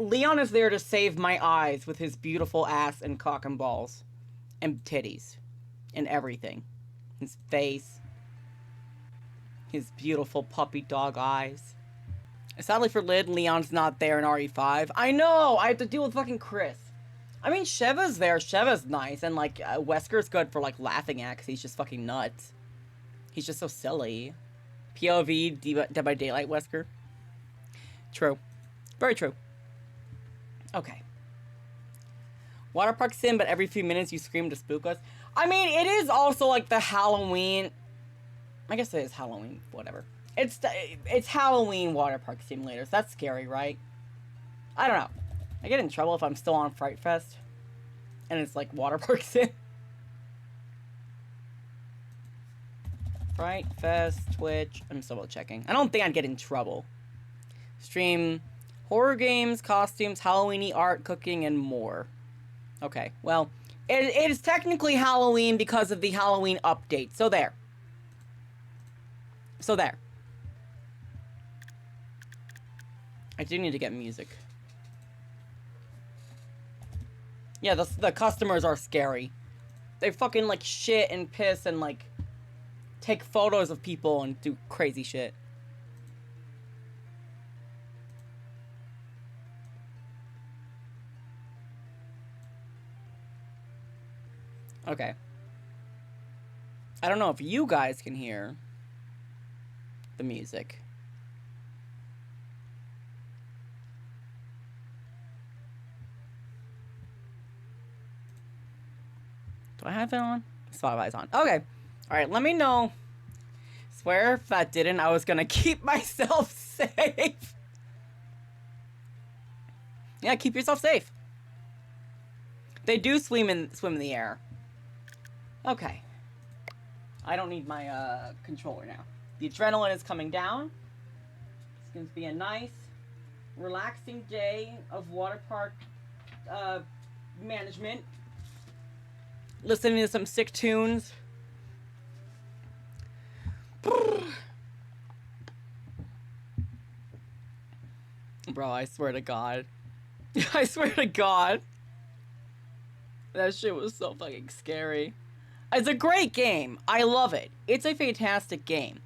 Leon is there to save my eyes with his beautiful ass and cock and balls. And titties. And everything. His face. His beautiful puppy dog eyes. Sadly for Lid, Leon's not there in RE5. I know! I have to deal with fucking Chris. I mean, Sheva's there. Sheva's nice. And, like, Wesker's good for, like, laughing at because he's just fucking nuts. He's just so silly. POV, Dead by Daylight Wesker. True. Very true. Okay. Waterpark sim, but every few minutes you scream to spook us. I mean, it is also, like, the Halloween... I guess it is Halloween. Whatever. It's Halloween Waterpark Simulator, so that's scary, right? I don't know. I get in trouble if I'm still on Fright Fest. And it's like Waterpark Sim. Fright Fest, Twitch. I'm still checking. I don't think I'd get in trouble. Stream horror games, costumes, Halloweeny art, cooking, and more. Okay, well, it is technically Halloween because of the Halloween update. So there. So there. I do need to get music. Yeah, the customers are scary. They fucking, like, shit and piss and, like, take photos of people and do crazy shit. Okay. I don't know if you guys can hear the music. Do I have it on? Spotify's on. Okay. Alright, let me know. Swear if that didn't, I was gonna keep myself safe. Yeah, keep yourself safe. They do swim in the air. Okay. I don't need my controller now. The adrenaline is coming down. It's going to be a nice, relaxing day of water park management. Listening to some sick tunes. Bro, I swear to God. I swear to God. That shit was so fucking scary. It's a great game. I love it. It's a fantastic game.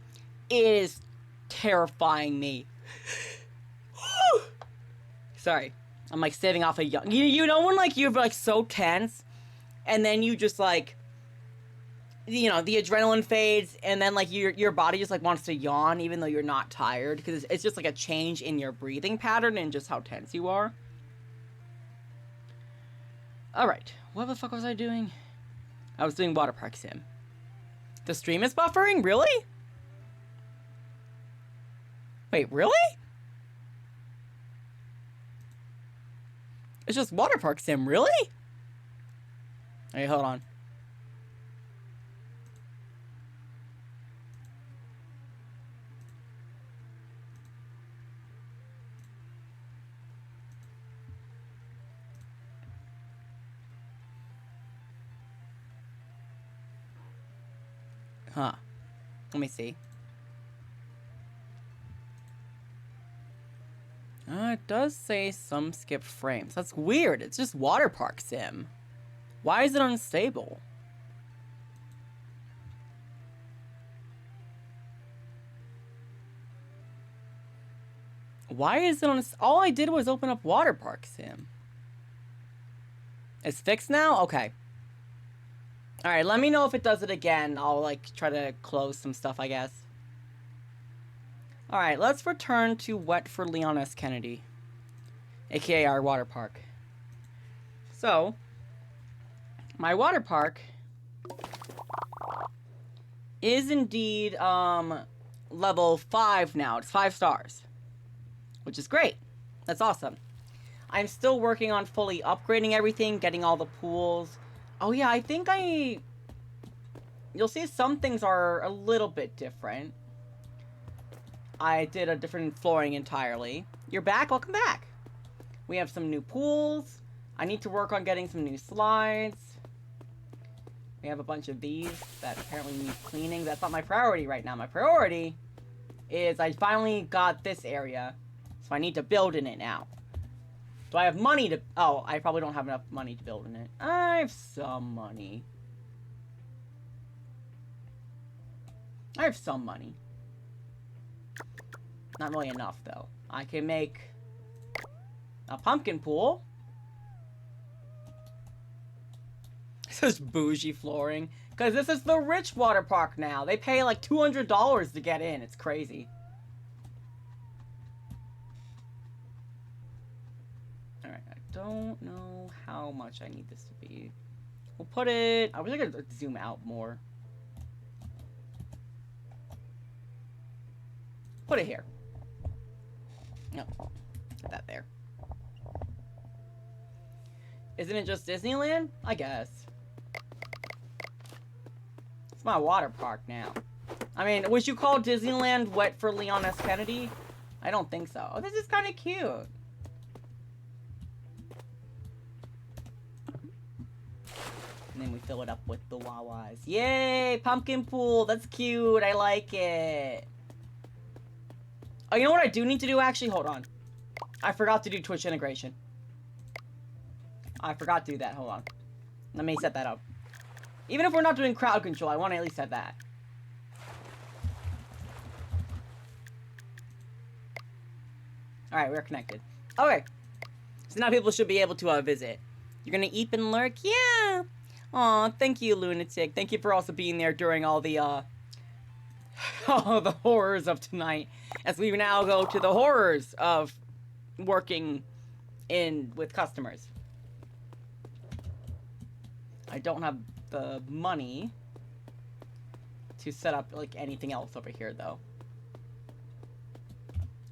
It is terrifying me. Sorry. I'm like saving off a young... You know when like you're like so tense and then you just like... You know, the adrenaline fades and then like your body just like wants to yawn even though you're not tired because it's just like a change in your breathing pattern and just how tense you are. Alright. What the fuck was I doing? I was doing Waterpark Sim. The stream is buffering? Really? Wait, really? It's just Waterpark Sim, really? Hey, hold on. Huh. Let me see. It does say some skipped frames. That's weird. It's just Waterpark Sim. Why is it unstable? Why is it on... All I did was open up Waterpark Sim. It's fixed now? Okay. Alright, let me know if it does it again. I'll, like, try to close some stuff, I guess. Alright, let's return to Wet for Leon S. Kennedy. AKA our water park. So, my water park is indeed, level 5 now. It's 5 stars. Which is great. That's awesome. I'm still working on fully upgrading everything, getting all the pools. Oh yeah, I think you'll see some things are a little bit different. I did a different flooring entirely. You're back? Welcome back. We have some new pools. I need to work on getting some new slides. We have a bunch of these that apparently need cleaning. That's not my priority right now. My priority is I finally got this area. So I need to build in it now. Do I have money to... Oh, I probably don't have enough money to build in it. I have some money. I have some money. Not really enough, though. I can make a pumpkin pool. This is bougie flooring. Because this is the rich water park now. They pay like $200 to get in. It's crazy. Alright, I don't know how much I need this to be. We'll put it... I wish I could zoom out more. Put it here. No. Put that there. Isn't it just Disneyland? I guess. It's my water park now. I mean, would you call Disneyland wet for Leon S. Kennedy? I don't think so. Oh, this is kind of cute. And then we fill it up with the Wawas. Yay! Pumpkin pool! That's cute! I like it! Oh, you know what I do need to do, actually? Hold on. I forgot to do Twitch integration. I forgot to do that. Hold on. Let me set that up. Even if we're not doing crowd control, I want to at least set that. Alright, we're connected. Okay. So now people should be able to visit. You're gonna eep and lurk? Yeah! Aw, thank you, Lunatic. Thank you for also being there during all the, all the horrors of tonight. As we now go to the horrors of working with customers. I don't have the money to set up, like, anything else over here, though.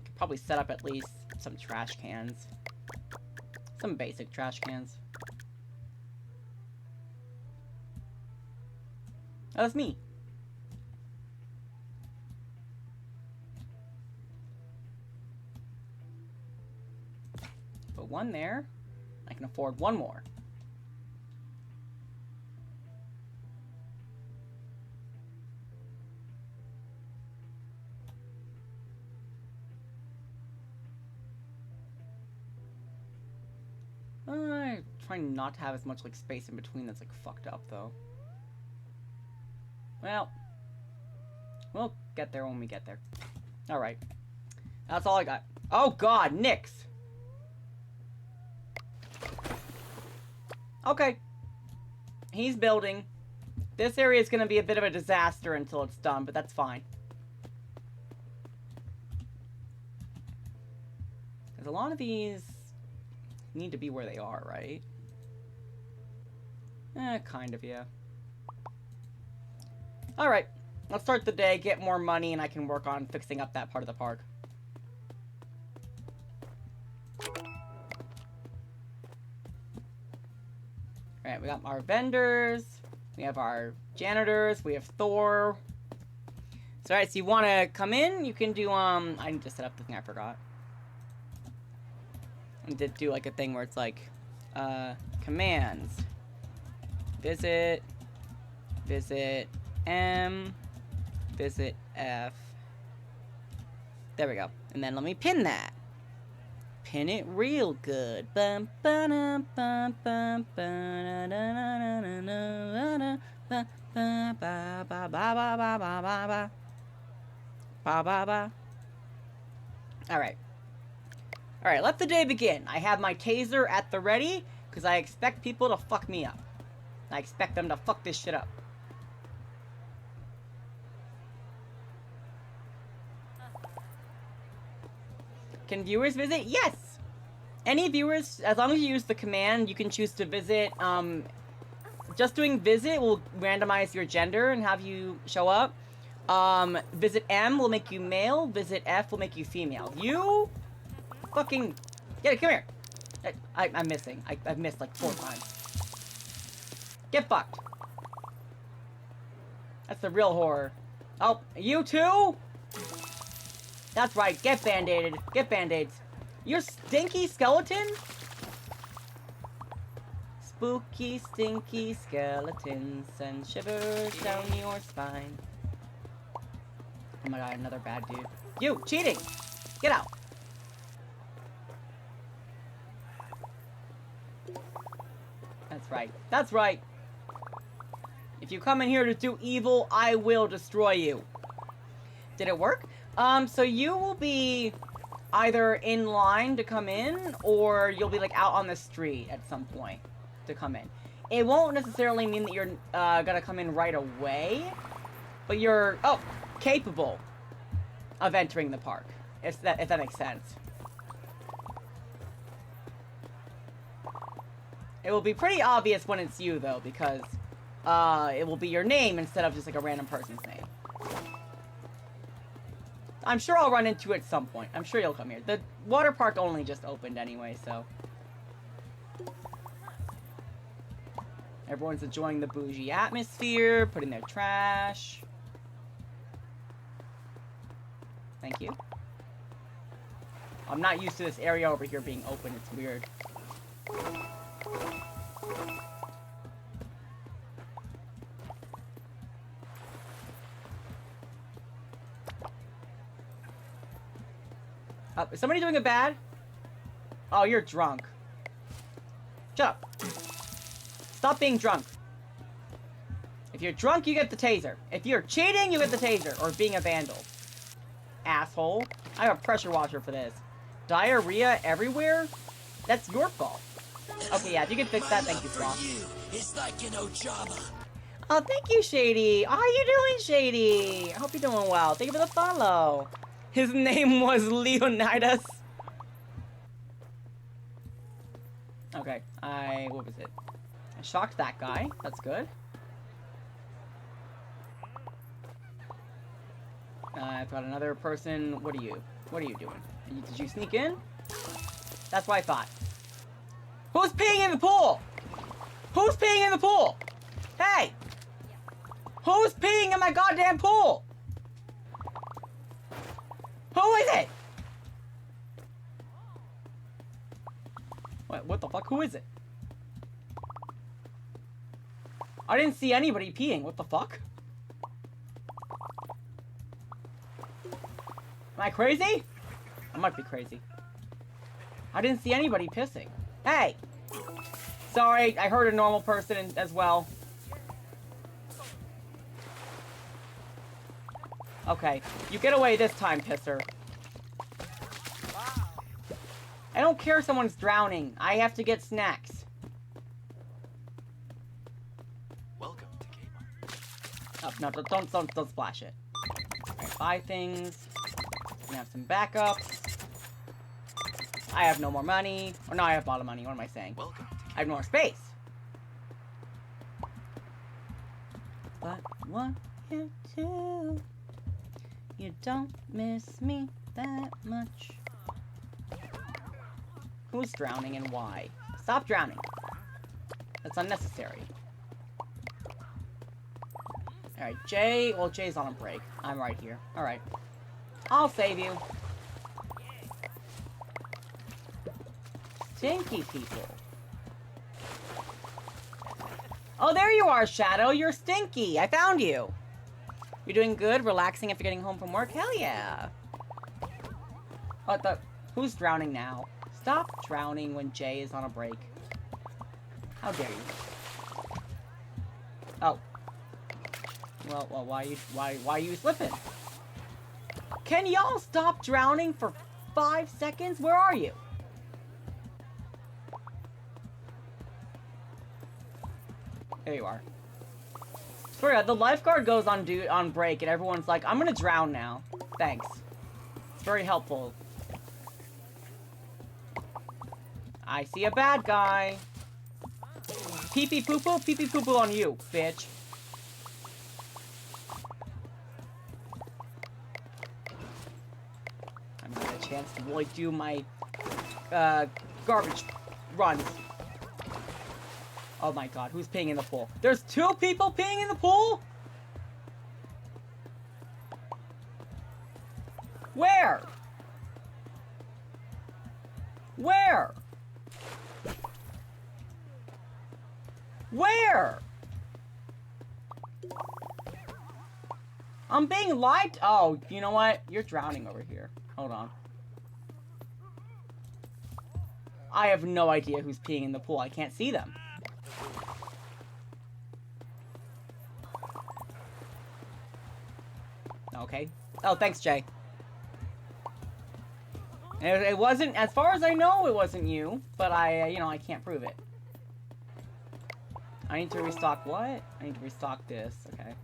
Could probably set up at least some trash cans. Some basic trash cans. Oh, that's me. Put one there. I can afford one more. Trying not to have as much, like, space in between that's, like, fucked up, though. Well, we'll get there when we get there. Alright. That's all I got. Oh, God, Nyx! Okay. He's building. This area is going to be a bit of a disaster until it's done, but that's fine. Because a lot of these need to be where they are, right? Kind of, yeah. Alright. Let's start the day, get more money, and I can work on fixing up that part of the park. Alright, we got our vendors. We have our janitors. We have Thor. So, alright, so you want to come in? You can do, I need to set up the thing I forgot. I need to do, like, a thing where it's, like, commands. Visit M, visit F. There we go. And then let me pin that. Pin it real good. Bum, ba-dum, bum, bum, ba-da-da-da-da-da-da-da-da. Ba, ba, ba, ba, ba, ba, ba, ba, ba. Ba, ba, ba. Alright. Alright, let the day begin. I have my taser at the ready, because I expect people to fuck me up. I expect them to fuck this shit up. Can viewers visit? Yes! Any viewers, as long as you use the command, you can choose to visit. Just doing visit will randomize your gender and have you show up. Visit M will make you male. Visit F will make you female. You fucking... Yeah, come here. I'm missing. I've missed like 4 times. Get fucked. That's the real horror. Oh, you too? That's right. Get band-aided. Get band-aids. You stinky skeleton? Spooky, stinky skeletons send shivers down your spine. Oh my god, another bad dude. You, cheating! Get out! That's right. That's right. If you come in here to do evil, I will destroy you. Did it work? So you will be either in line to come in, or you'll be, like, out on the street at some point to come in. It won't necessarily mean that you're, gonna come in right away, but you're, capable of entering the park, if that makes sense. It will be pretty obvious when it's you, though, because, it will be your name instead of just, like, a random person's name. I'm sure I'll run into it at some point. I'm sure you'll come here. The water park only just opened anyway, so. Everyone's enjoying the bougie atmosphere, putting their trash. Thank you. I'm not used to this area over here being open. It's weird. Is somebody doing it bad? Oh, you're drunk. Shut up. Stop being drunk. If you're drunk, you get the taser. If you're cheating, you get the taser. Or being a vandal. Asshole. I have a pressure washer for this. Diarrhea everywhere? That's your fault. Okay, yeah, if you can fix that, thank you, Sloth. It's like an Ojama. Oh, thank you, Shady. How are you doing, Shady? I hope you're doing well. Thank you for the follow. His name was Leonidas. Okay, what was it? I shocked that guy. That's good. I've got another person. What are you doing? Did you sneak in? That's what I thought. Who's peeing in the pool? Who's peeing in the pool? Hey! Who's peeing in my goddamn pool? Who is it? What the fuck? Who is it? I didn't see anybody peeing. What the fuck? Am I crazy? I might be crazy. I didn't see anybody pissing. Hey! Sorry, I heard a normal person as well. Okay, you get away this time, pisser. I don't care if someone's drowning. I have to get snacks. Welcome to Kmart. Oh, no, don't splash it. Alright, buy things. Gonna have some backups. I have no more money. Or no, I have a lot of money. What am I saying? Welcome to I have no more space. But what you do, you don't miss me that much. Who's drowning and why? Stop drowning. That's unnecessary. Alright, Jay. Well, Jay's on a break. I'm right here. Alright. I'll save you. Stinky people. Oh, there you are, Shadow. You're stinky. I found you. You're doing good? Relaxing after getting home from work? Hell yeah. What the? Who's drowning now? Stop drowning when Jay is on a break. How dare you? Oh. Well, why are you slipping? Can y'all stop drowning for 5 seconds? Where are you? There you are. Sorry, the lifeguard goes on break and everyone's like, I'm gonna drown now. Thanks. It's very helpful. I see a bad guy. Pee-pee poo-poo? Pee-pee poo-poo on you, bitch. I'm gonna get a chance to really do my, garbage runs. Oh my god, who's peeing in the pool? There's 2 people peeing in the pool? Where? Where? Where? I'm being lied to. Oh, you know what? You're drowning over here. Hold on. I have no idea who's peeing in the pool. I can't see them. okay? Oh, thanks, Jay. It wasn't, as far as I know, it wasn't you, but I can't prove it. I need to restock what? I need to restock this, okay.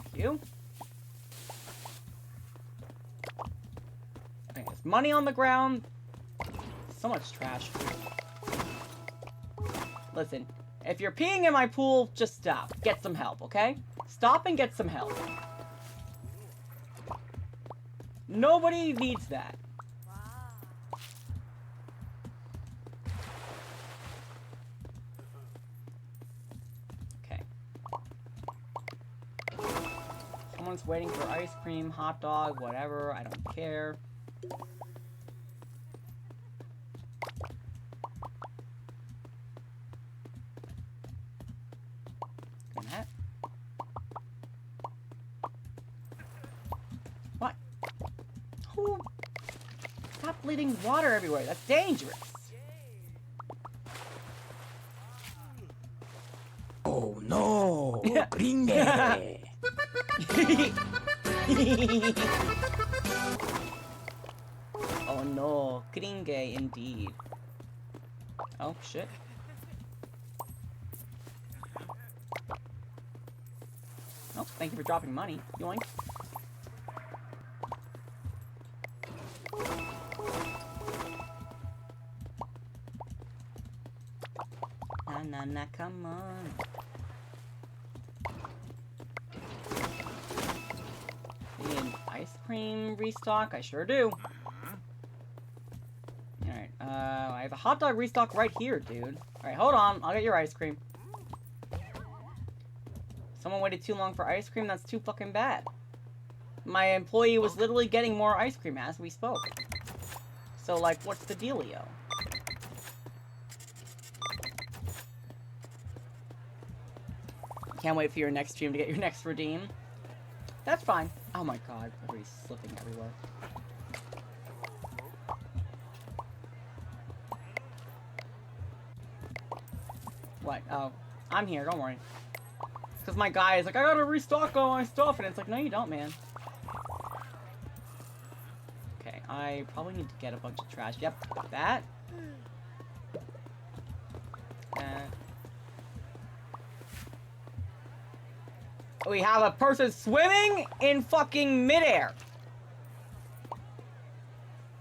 Thank you. Okay, there's money on the ground. So much trash. Listen, if you're peeing in my pool, just stop. Get some help, okay? Stop and get some help. Nobody needs that. Okay. Someone's waiting for ice cream, hot dog, whatever. I don't care. Good hat. What? Oh, stop bleeding water everywhere. That's dangerous. Oh no! Gringe! Oh no, gringe indeed. Oh shit. Oh, thank you for dropping money. Yoink. Na, come on. Need an ice cream restock? I sure do. Alright, I have a hot dog restock right here, dude. Alright, hold on. I'll get your ice cream. Someone waited too long for ice cream? That's too fucking bad. My employee was literally getting more ice cream as we spoke. So, like, what's the dealio? Can't wait for your next stream to get your next redeem. That's fine. Oh my god, everybody's slipping everywhere. What? Oh, I'm here, don't worry. Because my guy is like, I gotta restock all my stuff, and it's like, no you don't, man. Okay, I probably need to get a bunch of trash. Yep, got that. We have a person swimming in fucking midair.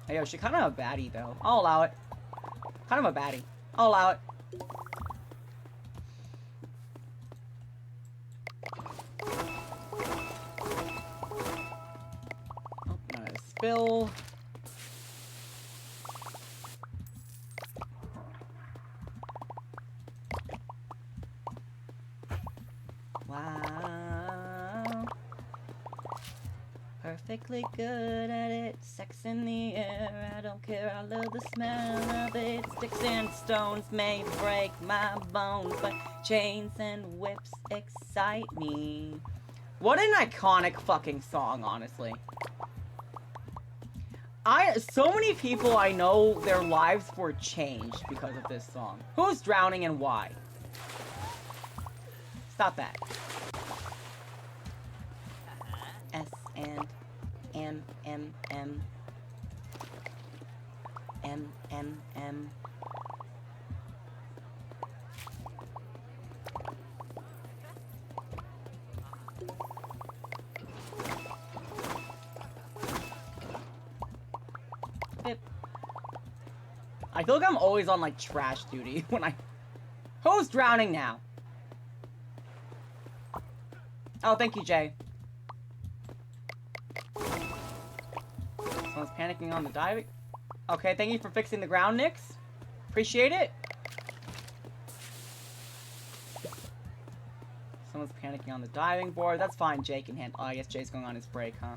Hey, yo, she's kind of a baddie, though. I'll allow it. Kind of a baddie. I'll allow it. Oh, not a spill. Wow. Perfectly good at it. Sex in the air. I don't care. I love the smell of it. Sticks and stones may break my bones, but chains and whips excite me. What an iconic fucking song, honestly. So many people I know, their lives were changed because of this song. Who's drowning and why? Stop that. S and M M M M M M. Bip. I feel like I'm always on like trash duty when I. Who's drowning now? Oh, thank you, Jay. Someone's panicking on the diving. Okay, thank you for fixing the ground, Nix. Appreciate it. Someone's panicking on the diving board. That's fine, Jay can handle. Oh, I guess Jay's going on his break, huh?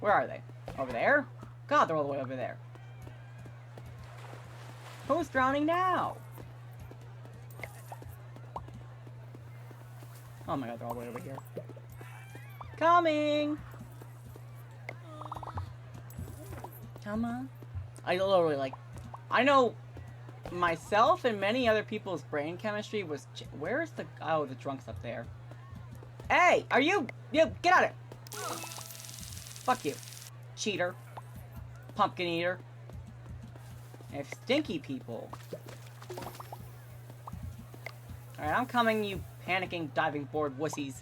Where are they? Over there? God, they're all the way over there. Who's drowning now? Oh my god, they're all the way over here. Coming! Come on. I literally, like, I know myself and many other people's brain chemistry was... Where's the... Oh, the drunk's up there. Hey! Are you... You... Get out of it! Fuck you. Cheater. Pumpkin eater. And stinky people. Alright, I'm coming, you panicking diving board wussies.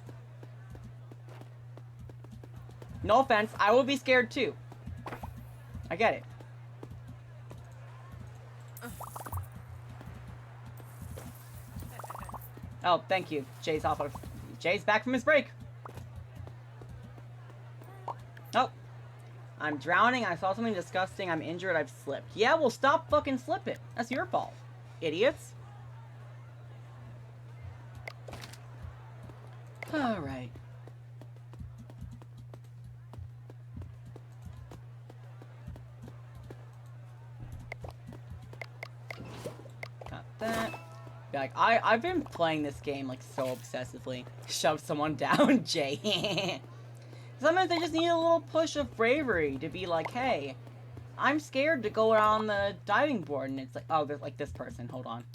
No offense, I will be scared too. I get it. Oh, thank you. Jay's back from his break. Oh. I'm drowning. I saw something disgusting. I'm injured. I've slipped. Yeah, well, stop fucking slipping. That's your fault. Idiots. Alright. Got that. Like, I've been playing this game, like, so obsessively. Shove someone down, Jay. Sometimes they just need a little push of bravery to be like, hey, I'm scared to go around the diving board. And it's like, oh, there's like this person. Hold on.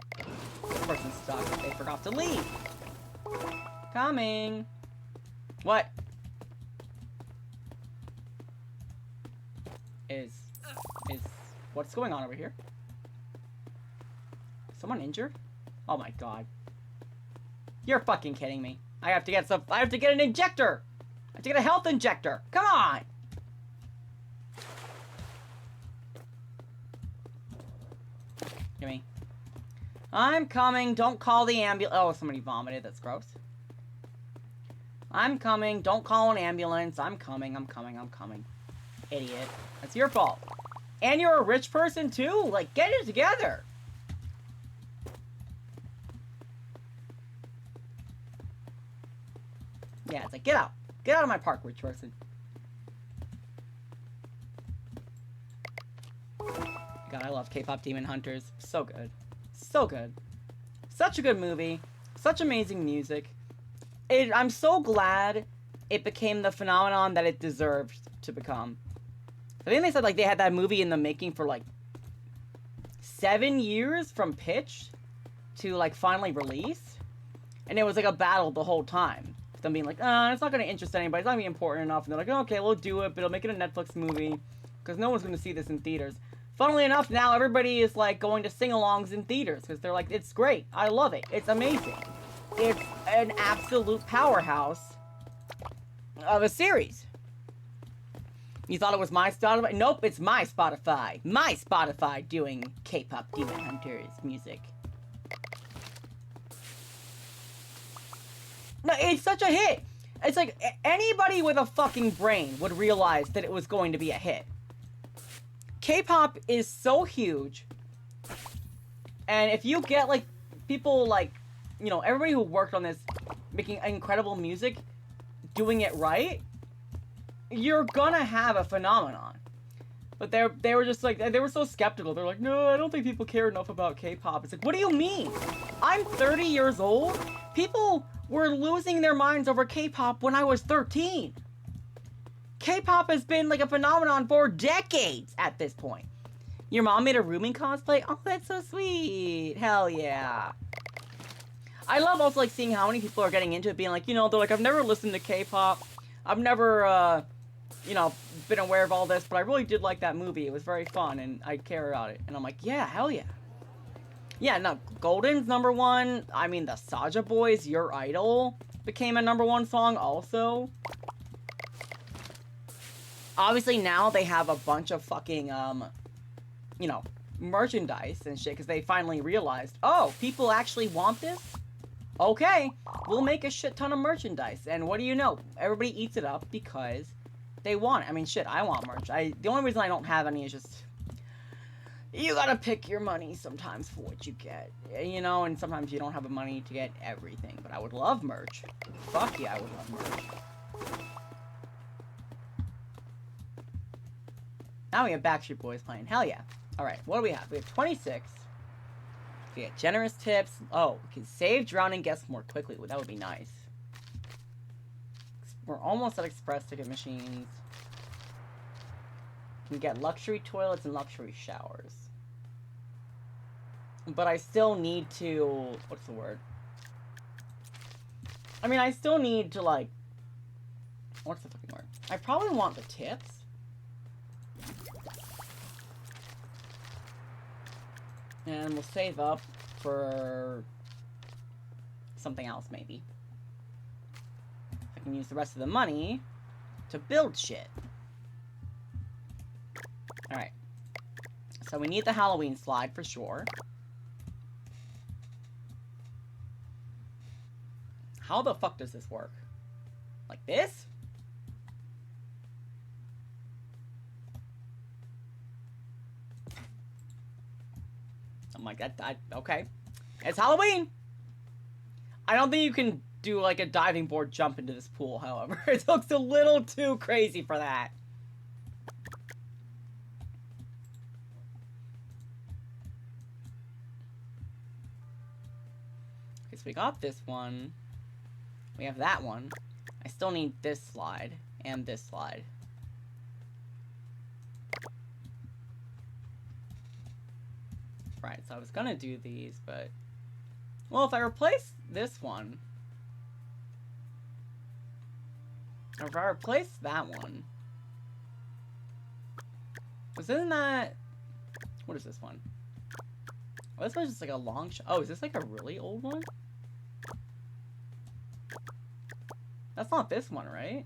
This person's stuck. They forgot to leave. Coming. What? What's going on over here? Someone injured? Oh my god. You're fucking kidding me. I have to get an injector! I have to get a health injector! Come on! Gimme. I'm coming, don't call the ambulance. Oh, somebody vomited, that's gross. I'm coming, don't call an ambulance. I'm coming. Idiot. That's your fault. And you're a rich person too? Like, get it together! Yeah, it's like, get out. Get out of my park, rich person. God, I love K-pop Demon Hunters. So good. So good. Such a good movie. Such amazing music. I'm so glad it became the phenomenon that it deserved to become. I think they said, like, they had that movie in the making for, like, 7 years from pitch to, like, finally release. And it was, like, a battle the whole time. Them being like, it's not going to interest anybody. It's not going to be important enough. And they're like, okay, we'll do it, but it'll make it a Netflix movie. Because no one's going to see this in theaters. Funnily enough, now everybody is, like, going to sing-alongs in theaters. Because they're like, it's great. I love it. It's amazing. It's an absolute powerhouse of a series. You thought it was my Spotify? Nope, it's my Spotify. My Spotify doing K-pop Demon Hunters music. No, it's such a hit. It's like, anybody with a fucking brain would realize that it was going to be a hit. K-pop is so huge. And if you get, like, people, like, you know, everybody who worked on this, making incredible music, doing it right, you're gonna have a phenomenon. But they were just like, they were so skeptical. They're like, no, I don't think people care enough about K-pop. It's like, what do you mean? I'm 30 years old. People were losing their minds over K-pop when I was 13. K-pop has been like a phenomenon for decades at this point. Your mom made a rooming cosplay? Oh, that's so sweet. Hell yeah. I love also like seeing how many people are getting into it, being like, you know, they're like, I've never listened to K-pop. I've never, you know, been aware of all this, but I really did like that movie. It was very fun, and I care about it. And I'm like, yeah, hell yeah. Yeah, no, Golden's #1. I mean, the Saja Boys, Your Idol, became a #1 song also. Obviously, now they have a bunch of fucking, you know, merchandise and shit, because they finally realized, oh, people actually want this? Okay, we'll make a shit ton of merchandise. And what do you know? Everybody eats it up because they want it. I mean, shit, I want merch. The only reason I don't have any is just, you gotta pick your money sometimes for what you get. You know, and sometimes you don't have the money to get everything. But I would love merch. Fuck yeah, I would love merch. Now we have Backstreet Boys playing. Hell yeah. Alright, what do we have? We have 26. We get generous tips. Oh, we can save drowning guests more quickly. Well, that would be nice. We're almost at express ticket machines. Can get luxury toilets and luxury showers. But I still need to... What's the word? I mean, I still need to, like... What's the fucking word? I probably want the tips. And we'll save up for... something else, maybe. I can use the rest of the money to build shit. Alright. So we need the Halloween slide for sure. How the fuck does this work? Like this? I'm like, okay. It's Halloween! I don't think you can do like a diving board jump into this pool, however. It looks a little too crazy for that. Okay, so we got this one. We have that one. I still need this slide and this slide. Right, so I was gonna do these, but... Well, if I replace this one... Or if I replace that one... Isn't that... What is this one? Oh, this one's just like a long shot. Oh, is this like a really old one? That's not this one, right?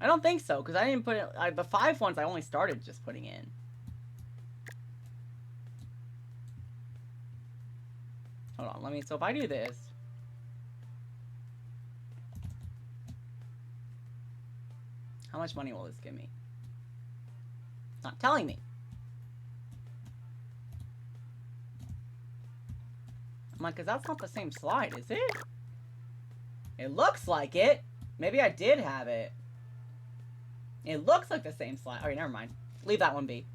I don't think so, because I didn't put it... the 5 ones I only started just putting in. Hold on, let me... So if I do this... How much money will this give me? It's not telling me. I'm like, because that's not the same slide, is it? It looks like it. Maybe I did have it. It looks like the same slide. Alright, never mind. Leave that one be.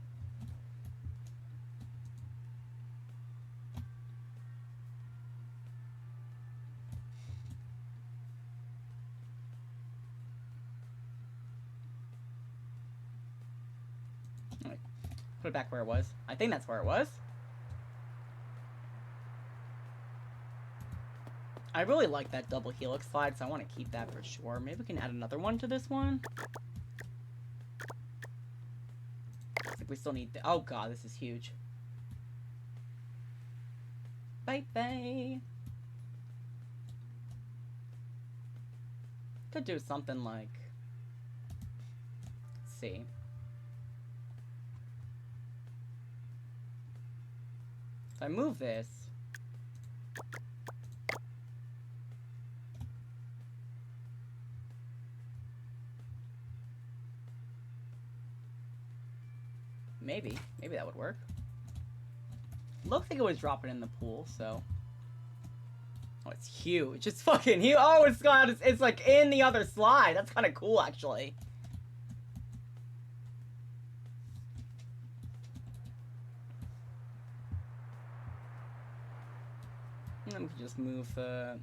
Alright. Put it back where it was. I think that's where it was. I really like that double helix slide, so I want to keep that for sure. Maybe we can add another one to this one. I think we still need the... Oh god, this is huge. Bye-bye. Could do something like... Let's see. If I move this... Maybe that would work. Looks like it was dropping in the pool, so... Oh, it's huge. It's fucking huge. Oh, it's like in the other slide. That's kind of cool, actually. And then we can just move the...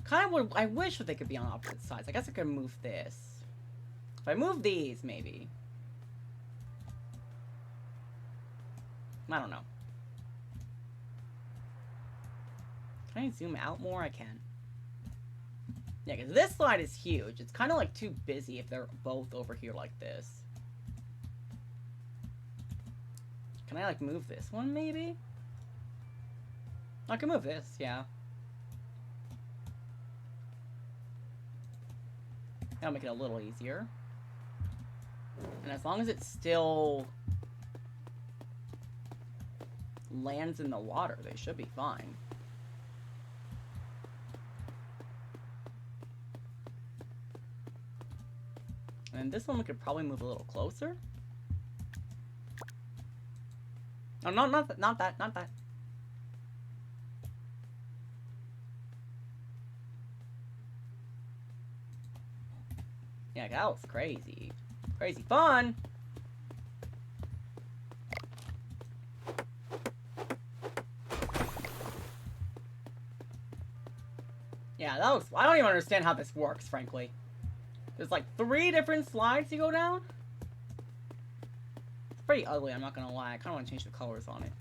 Kind of would... I wish that they could be on opposite sides. I guess I could move this. If I move these, maybe... I don't know. Can I zoom out more? I can. Yeah, because this slide is huge. It's kind of like too busy if they're both over here like this. Can I like move this one maybe? I can move this, yeah. That'll make it a little easier. And as long as it's still... lands in the water, they should be fine. And this one we could probably move a little closer. Oh, no, not that. Yeah, that was crazy. Crazy fun! Yeah, that was... I don't even understand how this works, frankly. There's like 3 different slides you go down. It's pretty ugly, I'm not gonna lie. I kinda wanna change the colors on it.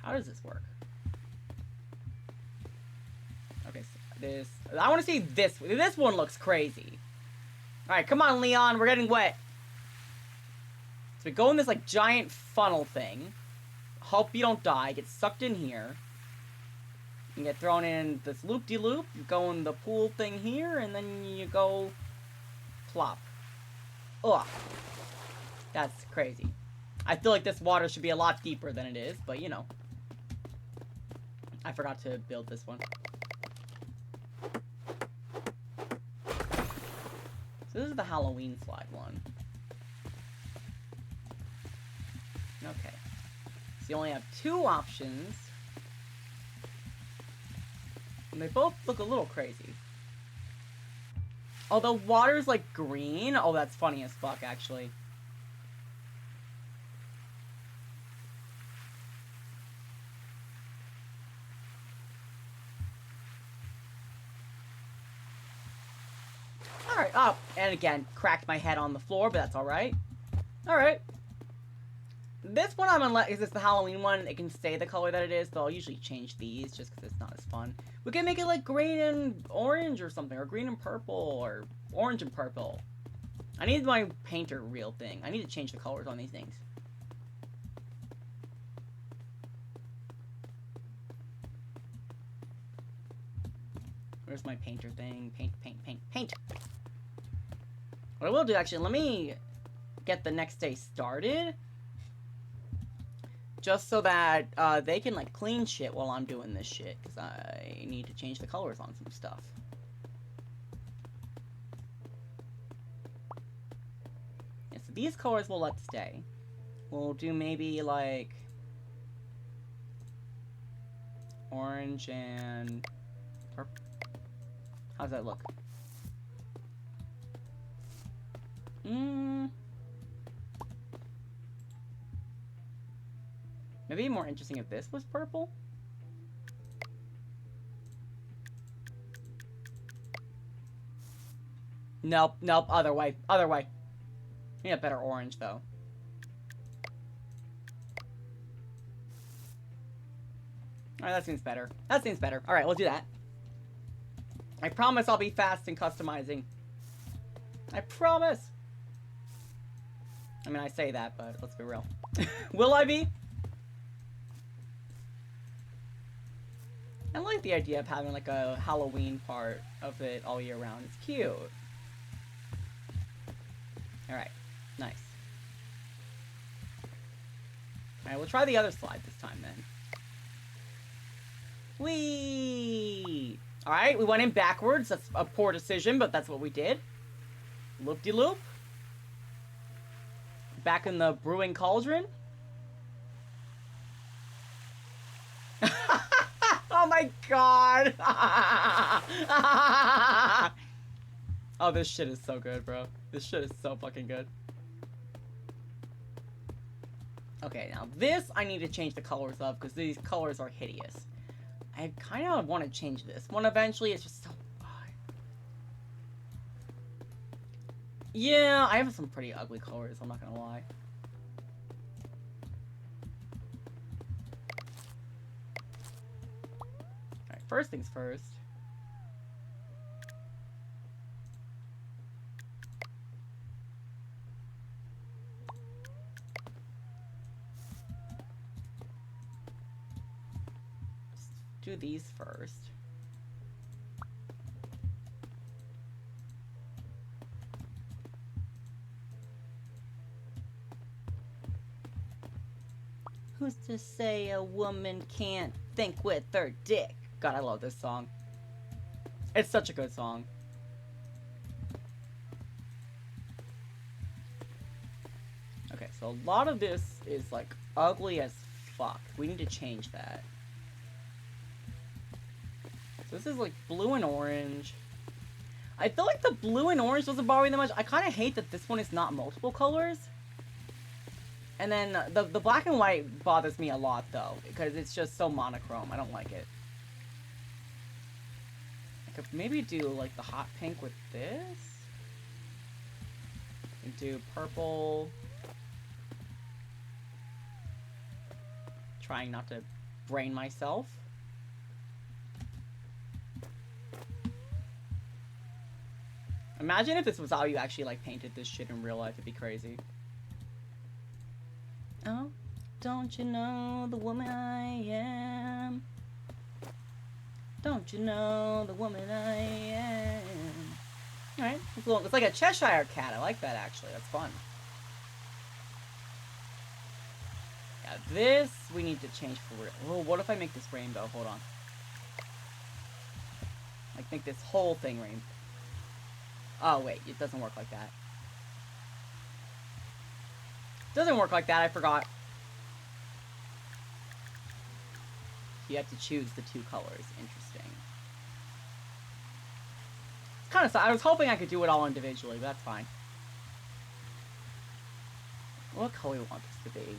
How does this work? Okay, so this... I want to see this. This one looks crazy. Alright, come on, Leon. We're getting wet. So we go in this, like, giant funnel thing. Hope you don't die. Get sucked in here. You get thrown in this loop-de-loop. You go in the pool thing here, and then you go... plop. Ugh. That's crazy. I feel like this water should be a lot deeper than it is, but, you know. I forgot to build this one. So this is the Halloween slide one. Okay. So you only have 2 options. And they both look a little crazy. Although water's like green. Oh, that's funny as fuck, actually. Alright, oh, and again, cracked my head on the floor, but that's alright. Alright. This one I'm gonna is this the Halloween one? It can stay the color that it is, so I'll usually change these just because it's not as fun. We can make it like green and orange or something, or green and purple, or orange and purple. I need my painter reel thing. I need to change the colors on these things. Where's my painter thing? Paint, paint, paint, paint! What I will do, actually, let me get the next day started. Just so that they can, like, clean shit while I'm doing this shit. Because I need to change the colors on some stuff. Yeah, so these colors we'll let stay. We'll do maybe, like... orange and... purple. How's that look? Maybe more interesting if this was purple? Nope, nope, other way, other way. Need a better orange, though. Alright, that seems better. That seems better. Alright, we'll do that. I promise I'll be fast in customizing. I promise! I mean, I say that, but let's be real. Will I be? I like the idea of having, like, a Halloween part of it all year round. It's cute. Alright. Nice. Alright, we'll try the other slide this time, then. Whee! Alright, we went in backwards. That's a poor decision, but that's what we did. Loop-de-loop. Back in the brewing cauldron. Oh my god! Oh, this shit is so good, bro. This shit is so fucking good. Okay, now this I need to change the colors of, because these colors are hideous. I kind of want to change this one eventually. It's just so... Yeah, I have some pretty ugly colors, I'm not gonna lie. Alright, first things first. Do these first. Who's to say a woman can't think with her dick? God, I love this song. It's such a good song. Okay, so a lot of this is like ugly as fuck. We need to change that. So this is like blue and orange. I feel like the blue and orange doesn't bother me that much. I kind of hate that this one is not multiple colors. And then the black and white bothers me a lot though, because it's just so monochrome. I don't like it. I could maybe do like the hot pink with this. And do purple. Trying not to brain myself. Imagine if this was how you actually, like, painted this shit in real life. It'd be crazy. Oh, don't you know the woman I am? Don't you know the woman I am? Alright, it's like a Cheshire cat. I like that, actually. That's fun. Yeah, this we need to change for real. Oh, what if I make this rainbow? Hold on. Like, make this whole thing rainbow. Oh, wait. It doesn't work like that. Doesn't work like that. I forgot. You have to choose the two colors. Interesting. It's kind of... I was hoping I could do it all individually, but that's fine. What color do we want this to be?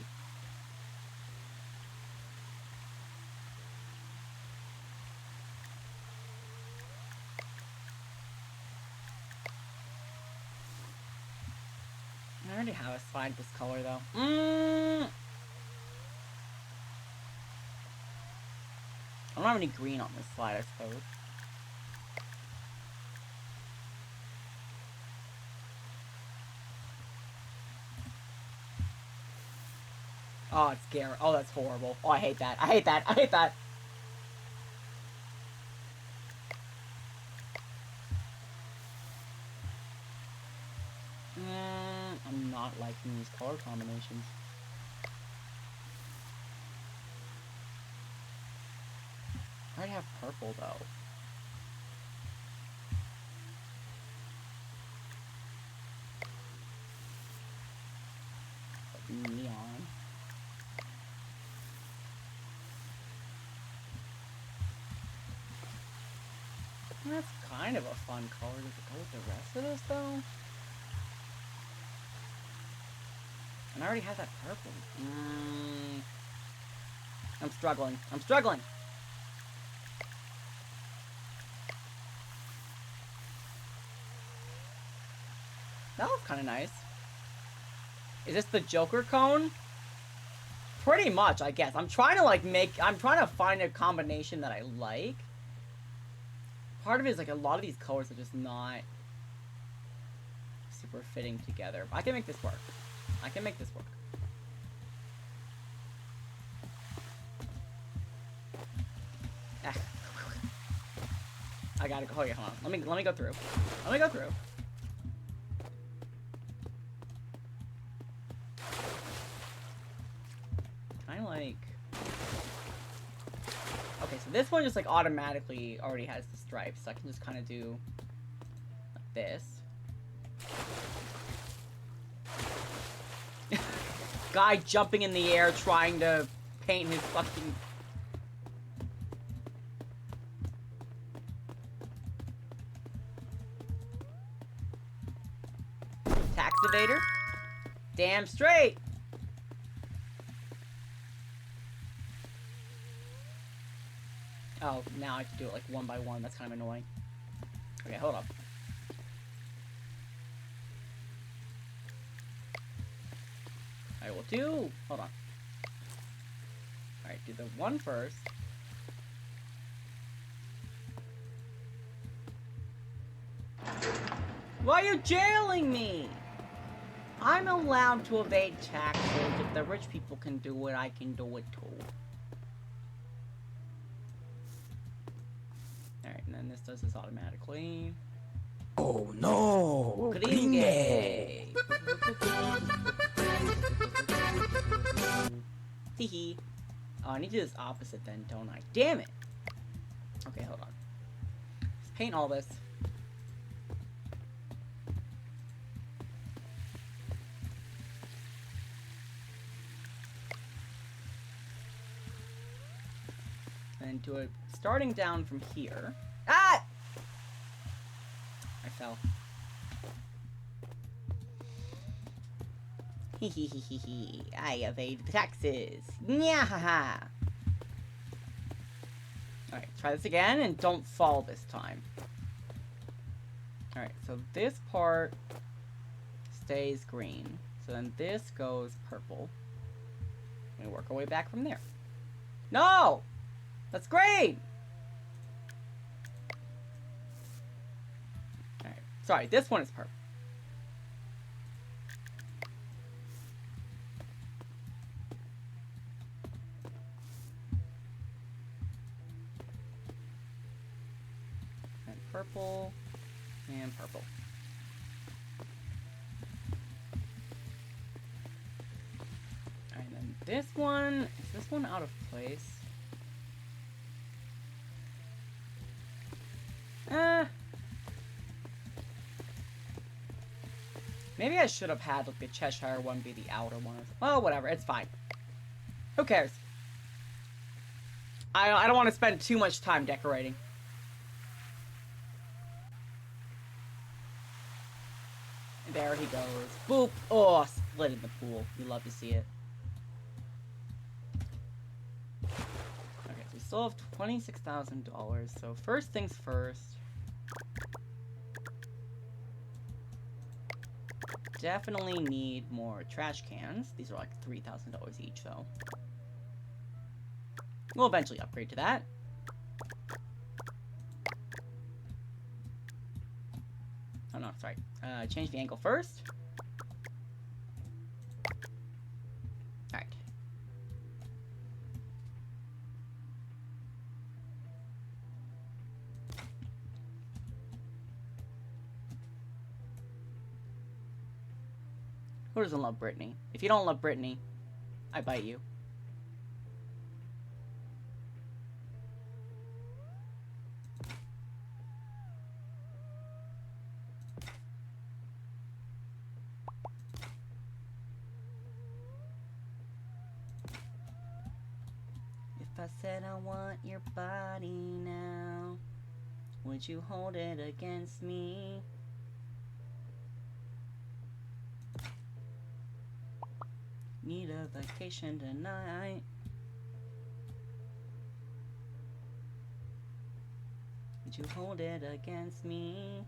I already have a slide this color, though. I don't have any green on this slide, I suppose. Oh, it's scary. Oh, that's horrible. Oh, I hate that. I hate that. I hate that. I'm not liking these color combinations. I already have purple, though. But neon. That's kind of a fun color. Does it go with the rest of this, though? And I already have that purple. I'm struggling. I'm struggling! That was kind of nice. Is this the Joker cone? Pretty much, I guess. I'm trying to, like, I'm trying to find a combination that I like. Part of it is, like, a lot of these colors are just not super fitting together. I can make this work. I can make this work. Ah. I gotta go. Oh, yeah, hold on. Let me go through. Let me go through. Kind of like... Okay, so this one just, like, automatically already has the stripes, so I can just kind of do like this. Guy jumping in the air trying to paint his fucking... Tax evader? Damn straight! Oh, now I have to do it like one by one. That's kind of annoying. Okay, hold up. I will do... Hold on. Alright, do the one first. Why are you jailing me? I'm allowed to evade taxes. If the rich people can do it, I can do it too. Alright, and then this does this automatically. Oh no! Gringe! Teehee. Oh, I need to do this opposite then, don't I? Damn it! Okay, hold on. Let's paint all this. And do it starting down from here. Ah! I fell. Hee hee hee hee hee. I evade the taxes. Nyahaha. Alright, try this again and don't fall this time. Alright, so this part stays green. So then this goes purple. We work our way back from there. No! That's great! Alright. Sorry, this one is purple. And purple. And purple. And then this one, is this one out of place? Maybe I should have had like the Cheshire one be the outer one. Well, whatever, it's fine. Who cares? I don't want to spend too much time decorating. There he goes. Boop! Oh, split in the pool. You love to see it. Okay, so we still have $26,000. So first things first. Definitely need more trash cans. These are like $3,000 each, though. We'll eventually upgrade to that. Oh no, sorry. Change the angle first. Alright. Who doesn't love Brittany? If you don't love Brittany, I bite you. If I said I want your body now, would you hold it against me? Need a vacation tonight. Would you hold it against me?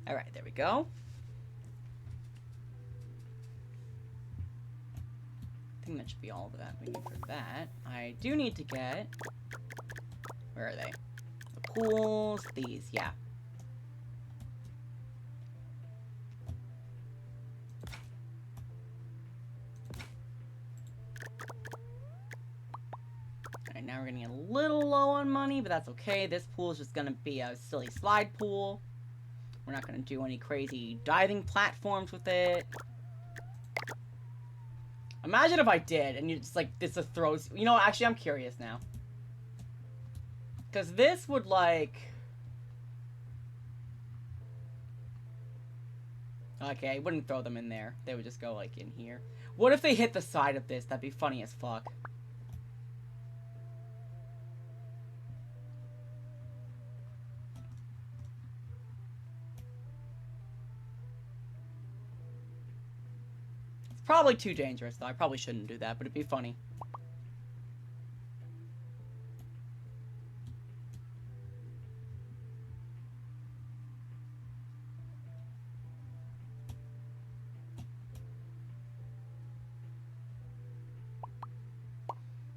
Alright, there we go. I think that should be all of that we need for that. I do need to get... Where are they? The pools, these, yeah. Alright, now we're getting a little low on money, but that's okay. This pool is just gonna be a silly slide pool. We're not gonna do any crazy diving platforms with it. Imagine if I did, and you just like, this just throws... You know, actually, I'm curious now. Because this would, like... Okay, I wouldn't throw them in there. They would just go, like, in here. What if they hit the side of this? That'd be funny as fuck. Probably too dangerous, though. I probably shouldn't do that, but it'd be funny.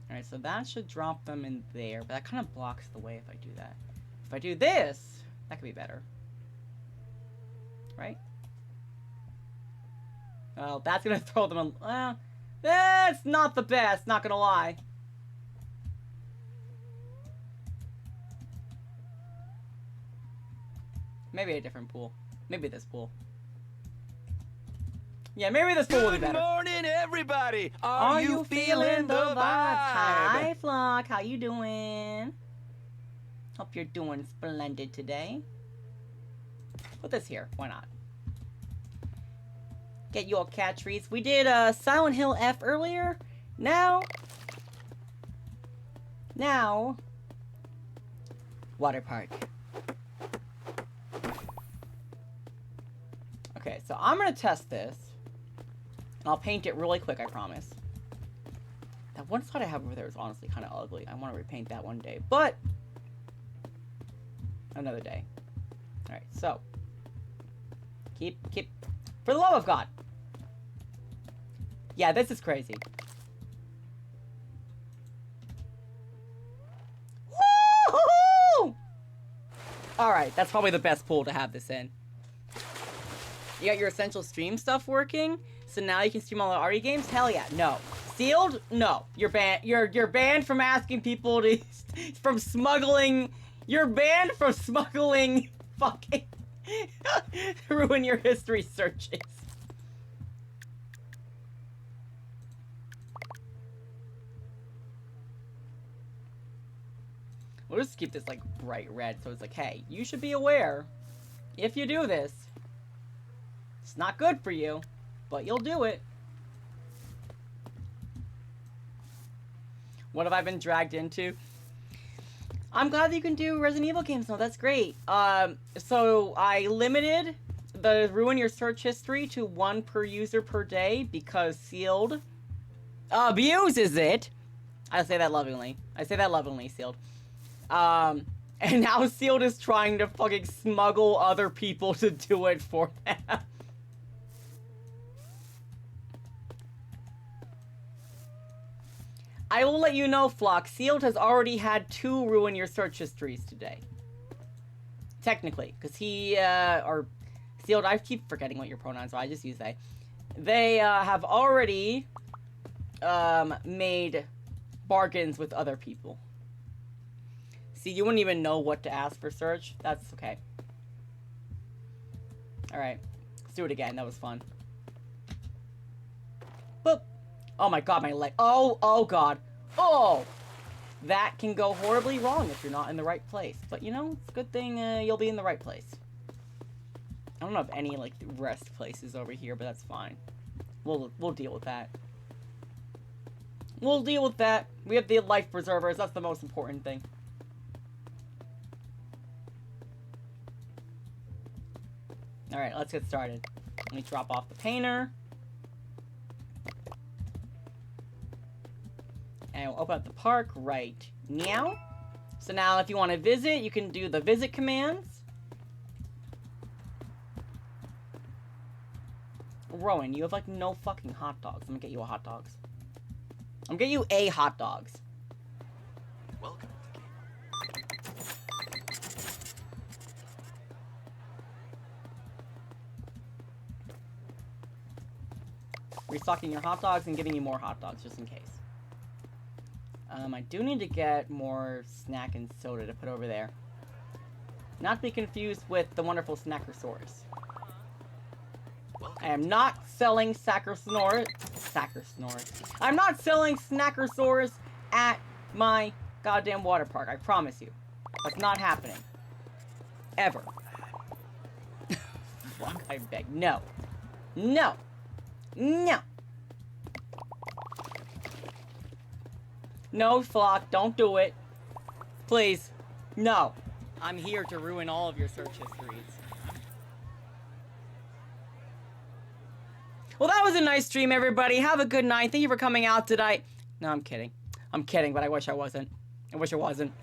Alright, so that should drop them in there, but that kind of blocks the way if I do that. If I do this, that could be better. Right? Well, that's gonna throw them in... Well, that's not the best, not gonna lie. Maybe a different pool. Maybe this pool. Yeah, maybe this pool will be better. Good morning, everybody! Are you feeling the vibes? Hi, Flock. How you doing? Hope you're doing splendid today. Put this here. Why not? Get your cat treats. We did Silent Hill F earlier. Now, Waterpark. Okay, so I'm gonna test this. And I'll paint it really quick, I promise. That one spot I have over there is honestly kind of ugly. I want to repaint that one day. But another day. Alright, so. Keep, for the love of God. Yeah, this is crazy. Woo-hoo-hoo! Alright, that's probably the best pool to have this in. You got your essential stream stuff working, so now you can stream all the RE games? Hell yeah, no. Sealed? No. You're banned. You're banned from asking people to from smuggling. You're banned from smuggling fucking ruin your history searches. We'll just keep this like bright red so it's like, hey, you should be aware if you do this. It's not good for you, but you'll do it. What have I been dragged into? I'm glad that you can do Resident Evil games now. That's great. So I limited the ruin your search history to 1 per user per day because Sealed abuses it. I say that lovingly. Sealed. And now Sealed is trying to fucking smuggle other people to do it for them. I will let you know, Flock, Sealed has already had 2 ruin your search histories today. Technically, because he, or Sealed, I keep forgetting what your pronouns are, I just use they. They, have already, made bargains with other people. See, you wouldn't even know what to ask for search. That's okay. Alright, let's do it again, that was fun. Boop. Oh my god, my leg. Oh god. Oh! That can go horribly wrong if you're not in the right place. But you know, it's a good thing you'll be in the right place. I don't have any, like, rest places over here, but that's fine. We'll deal with that. We'll deal with that. We have the life preservers, that's the most important thing. Alright, let's get started. Let me drop off the painter. And we'll open up the park right now. So now if you want to visit, you can do the visit commands. Rowan, you have like no fucking hot dogs. I'm gonna get you a hot dogs. I'm gonna get you a hot dogs. Welcome to the game. Restocking your hot dogs and giving you more hot dogs just in case. I do need to get more snack and soda to put over there. Not to be confused with the wonderful Snackersaurus. I am not selling Snores. I'm not selling Snackersaurus at my goddamn water park. I promise you. That's not happening. Ever. Fuck, I beg. No. No. No. No, Flock, don't do it. Please. No. I'm here to ruin all of your search histories. Well, that was a nice stream, everybody. Have a good night. Thank you for coming out tonight. No, I'm kidding. I'm kidding, but I wish I wasn't. I wish I wasn't.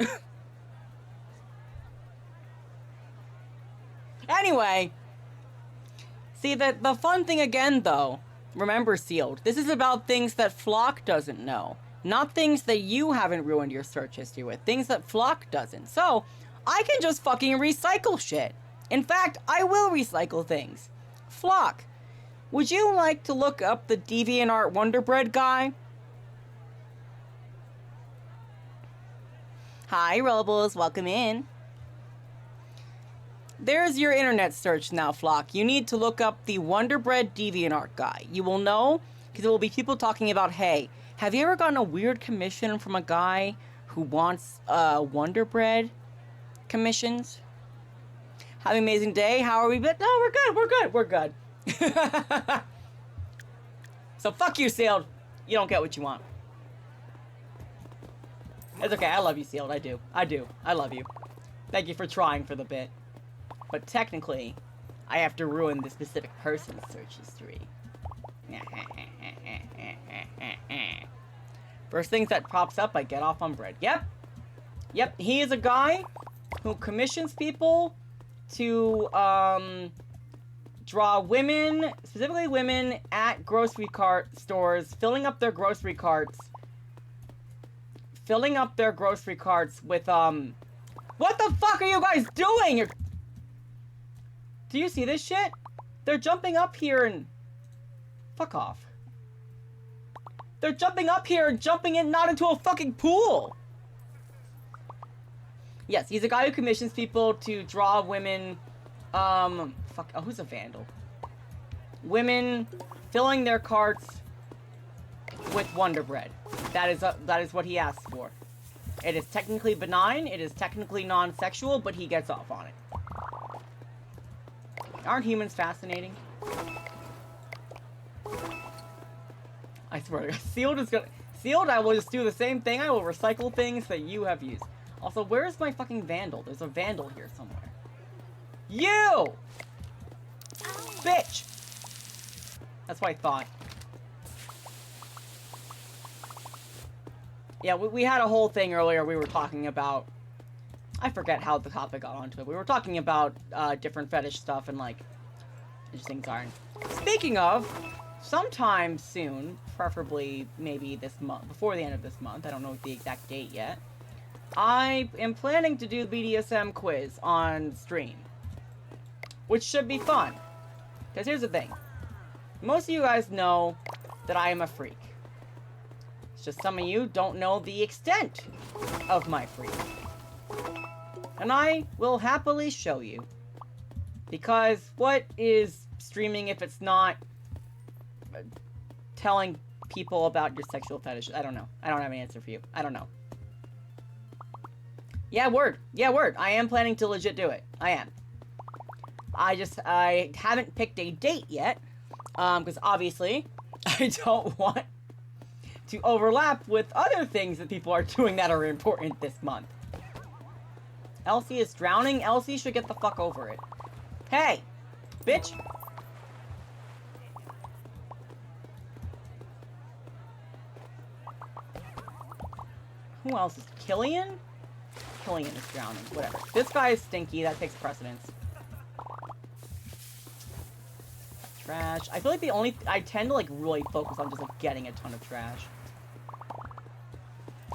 Anyway. See, the fun thing again, though. Remember, Sealed. This is about things that Flock doesn't know. Not things that you haven't ruined your search history with. Things that Flock doesn't. So, I can just fucking recycle shit. In fact, I will recycle things. Flock, would you like to look up the DeviantArt Wonder Bread guy? Hi, Robles. Welcome in. There's your internet search now, Flock. You need to look up the Wonder Bread DeviantArt guy. You will know, because there will be people talking about, hey, have you ever gotten a weird commission from a guy who wants Wonder Bread commissions? Have an amazing day. How are we? No, we're good. We're good. We're good. So fuck you, Sealed. You don't get what you want. It's okay. I love you, Sealed. I do. I do. I love you. Thank you for trying for the bit. But technically, I have to ruin the specific person's search history. First things that pops up, I get off on bread. Yep. Yep, he is a guy who commissions people to draw women, specifically women, at grocery cart stores, filling up their grocery carts with, what the fuck are you guys doing? Do you see this shit? They're jumping up here and... Fuck off. They're jumping up here and jumping in, not into a fucking pool! Yes, he's a guy who commissions people to draw women, fuck, oh, who's a vandal? Women filling their carts with Wonder Bread. That is what he asks for. It is technically benign, it is technically non-sexual, but he gets off on it. Aren't humans fascinating? I swear to God, Sealed, I will just do the same thing. I will recycle things that you have used. Also, where's my fucking vandal? There's a vandal here somewhere. You! Bitch! That's what I thought. Yeah, we had a whole thing earlier we were talking about... I forget how the topic got onto it. We were talking about different fetish stuff and, like, interesting things aren't. Speaking of, sometime soon, preferably maybe this month, before the end of this month, I don't know the exact date yet, I am planning to do the BDSM quiz on stream. Which should be fun. Because here's the thing. Most of you guys know that I am a freak. It's just some of you don't know the extent of my freak. And I will happily show you. Because what is streaming if it's not telling people about your sexual fetishes? I don't know. I don't have an answer for you. I don't know. Yeah, word. Yeah, word. I am planning to legit do it. I am. I haven't picked a date yet. Because obviously, I don't want to overlap with other things that people are doing that are important this month. Elsie is drowning. Elsie should get the fuck over it. Hey! Bitch! Who else is... Killian? Killian is drowning. Whatever. This guy is stinky. That takes precedence. Trash. I feel like I tend to, like, really focus on just, like, getting a ton of trash.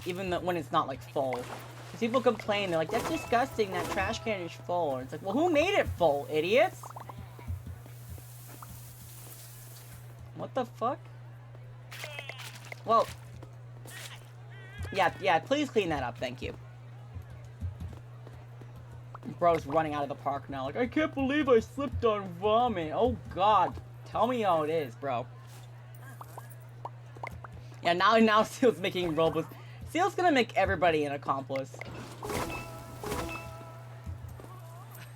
Even when it's not, like, full. Because people complain, they're like, that's disgusting, that trash can is full. And it's like, well, who made it full, idiots? What the fuck? Well... Yeah, please clean that up, thank you. Bro's running out of the park now, like, I can't believe I slipped on vomit. Oh, God. Tell me how it is, bro. Yeah, now Seal's making robots. Seal's gonna make everybody an accomplice.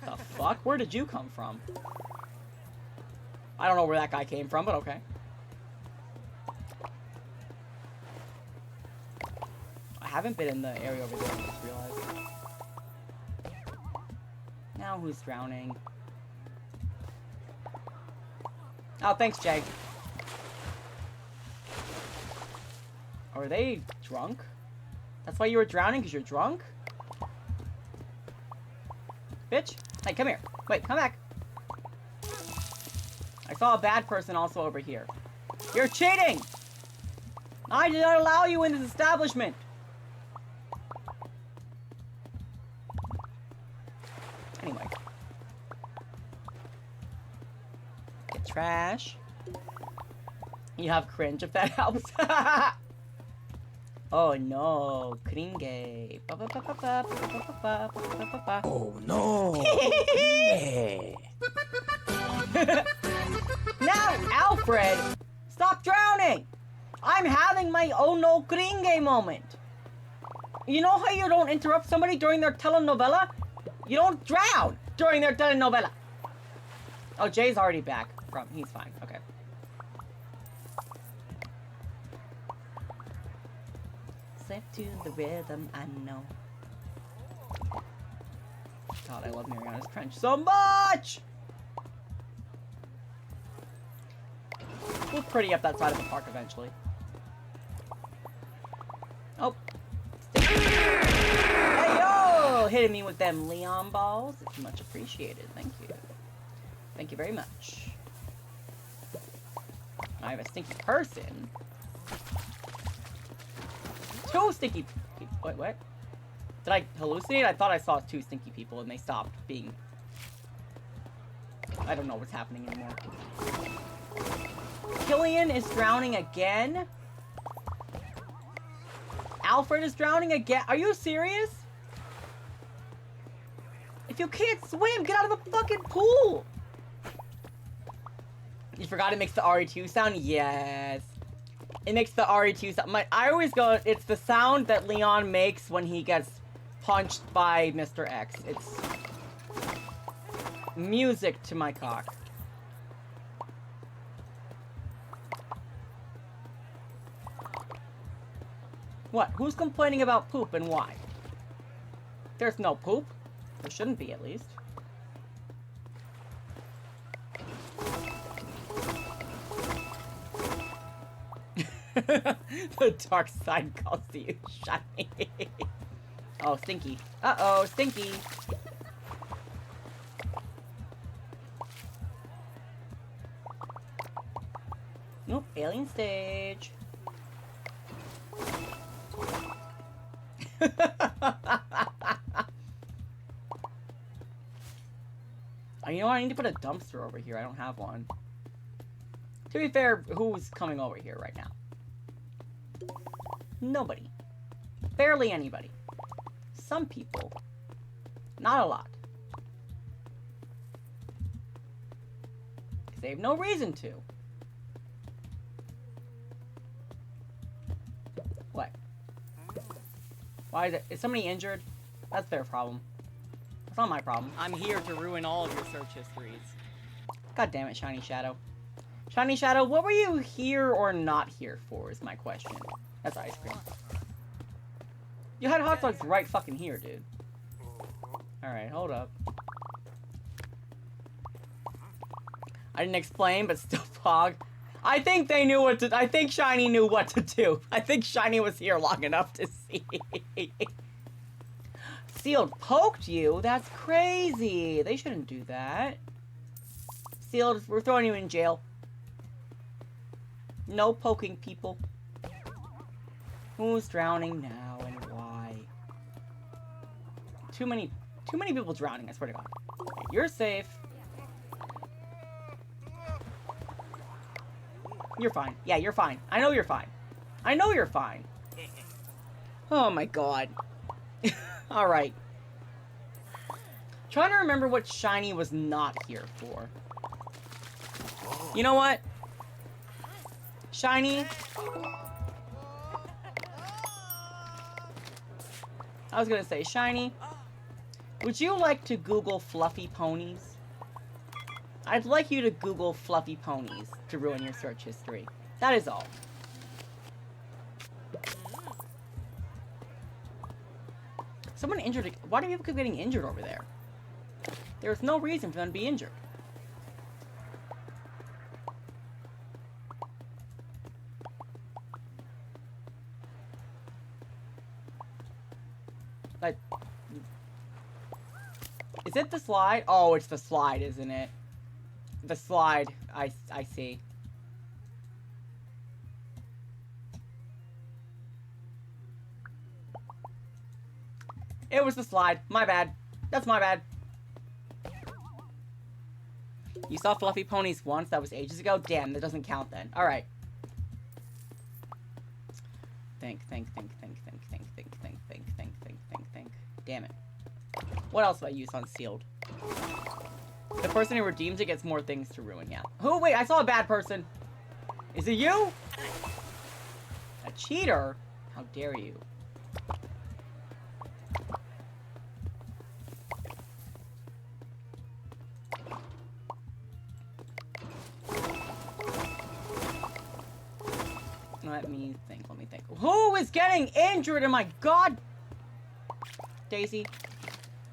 The fuck? Where did you come from? I don't know where that guy came from, but okay. I haven't been in the area over there, I just realized. Now who's drowning? Oh, thanks, Jag. Are they drunk? That's why you were drowning? Because you're drunk? Bitch. Hey, come here. Wait, come back. I saw a bad person also over here. You're cheating! I did not allow you in this establishment! Anyway. Get trash. You have cringe if that helps. Oh no, cringe. Oh no. Now, Alfred, stop drowning. I'm having my oh no cringe moment. You know how you don't interrupt somebody during their telenovela? You don't drown during their telenovela. Oh, Jay's already back from. He's fine. Okay. Slip to the rhythm, I know. God, I love Mariana's Trench so much! We'll pretty up that side of the park eventually. Oh. Hey, yo! hitting me with them Leon balls. It's much appreciated. Thank you. Thank you very much. I have a stinky person. 2 stinky people. Wait, what? Did I hallucinate? I thought I saw 2 stinky people and they stopped being... I don't know what's happening anymore. Killian is drowning again? Alfred is drowning again? Are you serious? If you can't swim, get out of the fucking pool! You forgot it makes the RE2 sound? Yes. It makes the RE2 sound. I always go, it's the sound that Leon makes when he gets punched by Mr. X. It's music to my cock. What? Who's complaining about poop and why? There's no poop. There shouldn't be, at least. The dark side calls to you, shiny. Oh, stinky. Uh-oh, stinky. Nope, alien stage. You know what? I need to put a dumpster over here. I don't have one. To be fair, who's coming over here right now? Nobody. Barely anybody. Some people. Not a lot. Because they have no reason to. What? Why is it? Is somebody injured? That's their problem. It's not my problem. I'm here to ruin all of your search histories. God damn it, Shiny Shadow. Shiny Shadow, what were you here or not here for is my question. That's ice cream. You had hot dogs right fucking here, dude. Alright, hold up. I didn't explain, but still Pog. I think they knew what to... I think Shiny knew what to do. I think Shiny was here long enough to see. Sealed poked you? That's crazy. They shouldn't do that. Sealed, we're throwing you in jail. No poking people. Who's drowning now and why? Too many people drowning, I swear to God. Okay, you're safe. You're fine. Yeah, you're fine. I know you're fine. I know you're fine. Oh my God. Alright. Trying to remember what Shiny was not here for. You know what? Shiny. I was gonna say, Shiny, would you like to Google fluffy ponies? I'd like you to Google fluffy ponies to ruin your search history. That is all. Someone injured. Why do people keep getting injured over there? There's no reason for them to be injured. Like, is it the slide? Oh, it's the slide, isn't it? The slide. I see. It was the slide. My bad. That's my bad. You saw fluffy ponies once? That was ages ago? Damn, that doesn't count then. Alright. Think. Damn it. What else did I use on sealed? The person who redeems it gets more things to ruin, yeah. Who? Wait, I saw a bad person. Is it you? A cheater? How dare you? Let me think. Who is getting injured? Oh my God! Daisy,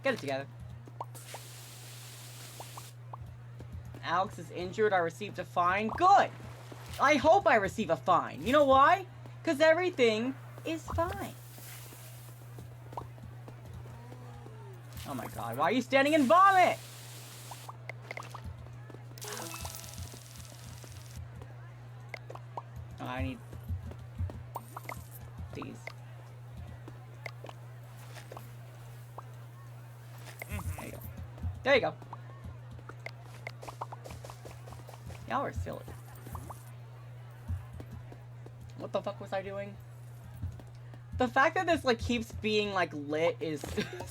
get it together. Alex is injured. I received a fine. Good! I hope I receive a fine. You know why? Because everything is fine. Oh my god, why are you standing in vomit? Oh, I need these. There you go. There you go. Y'all are silly. What the fuck was I doing? The fact that this, like, keeps being, like, lit is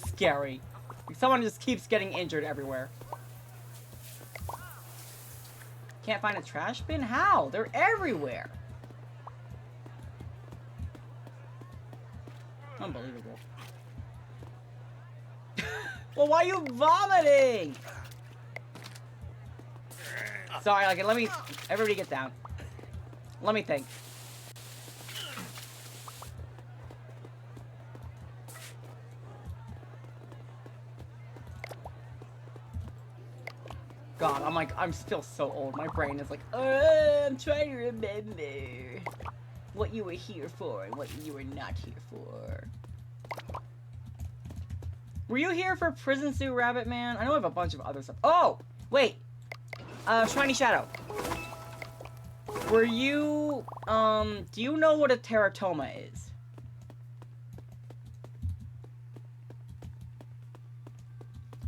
scary. Like, someone just keeps getting injured everywhere. Can't find a trash bin? How? They're everywhere. Unbelievable. Well, why are you vomiting? Sorry, like, let me... Everybody get down. Let me think. God, I'm like, I'm still so old. My brain is like, I'm trying to remember what you were here for and what you were not here for. Were you here for Prison Suit Rabbit Man? I know I have a bunch of other stuff. Oh, wait. Shiny Shadow. Were you, do you know what a teratoma is?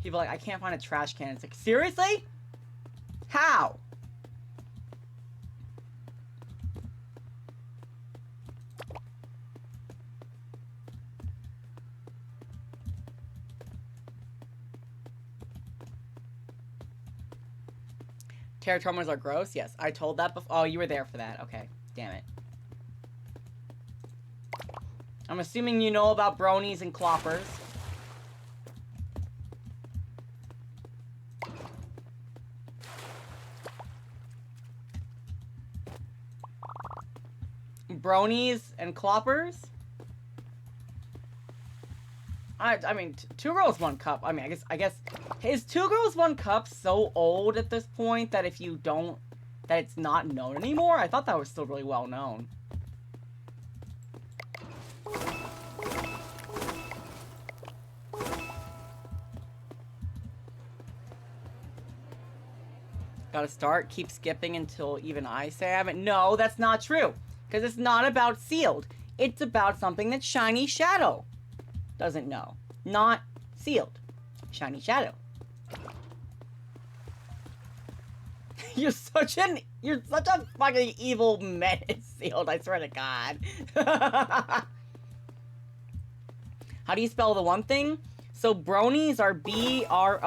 People are like, I can't find a trash can. It's like, seriously? How? Teratomas are gross? Yes, I told that before. Oh, you were there for that. Okay, damn it. I'm assuming you know about bronies and cloppers. Bronies and cloppers? I mean, Two Girls, One Cup. I mean, I guess, is Two Girls, One Cup so old at this point that if you don't, that it's not known anymore? I thought that was still really well known. Gotta start, keep skipping until even I say I haven't. No, that's not true. Because it's not about sealed. It's about something that Shiny Shadow doesn't know. Not sealed. Shiny Shadow. You're such a fucking evil menace, Sealed, I swear to God. How do you spell the one thing? So bronies are B-R-O-N-I-E-S.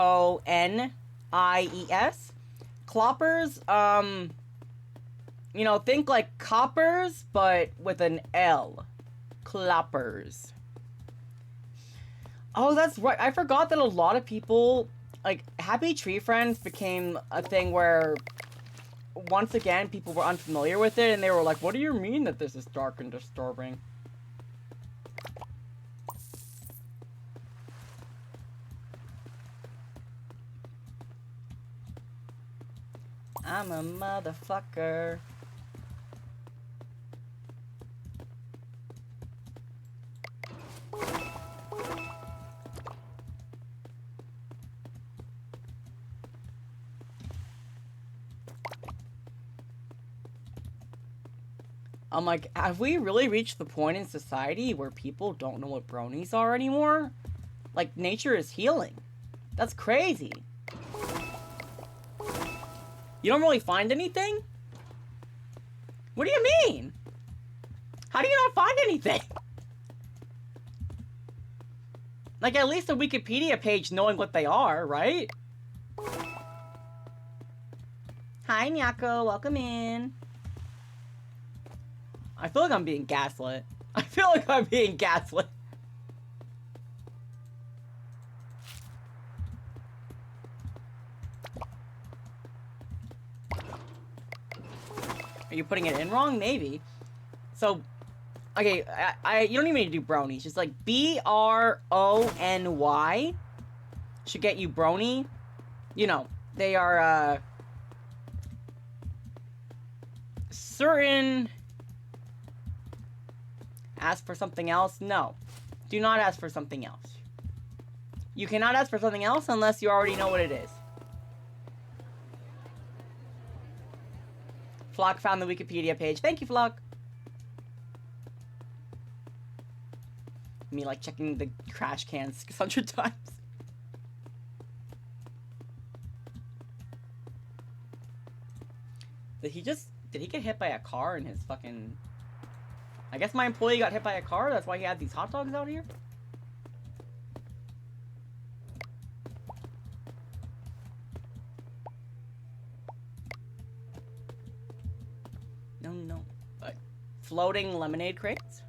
Cloppers, you know, think like coppers, but with an L. Cloppers. Oh, that's right. I forgot that a lot of people, like, Happy Tree Friends became a thing where, once again, people were unfamiliar with it, and they were like, what do you mean that this is dark and disturbing? I'm a motherfucker. I'm like, have we really reached the point in society where people don't know what bronies are anymore? Like, nature is healing. That's crazy. You don't really find anything? What do you mean? How do you not find anything? Like, at least a Wikipedia page knowing what they are, right? Hi, Nyako. Welcome in. I feel like I'm being gaslit. I feel like I'm being gaslit. Are you putting it in wrong? Maybe. So, okay, you don't even need to do bronies. Just like B-R-O-N-Y should get you brony. You know, they are, certain... Ask for something else? No. Do not ask for something else. You cannot ask for something else unless you already know what it is. Flock found the Wikipedia page. Thank you, Flock. Me, like, checking the trash cans 600 times. Did he get hit by a car in his fucking... I guess my employee got hit by a car, that's why he had these hot dogs out here? No. Floating lemonade crates?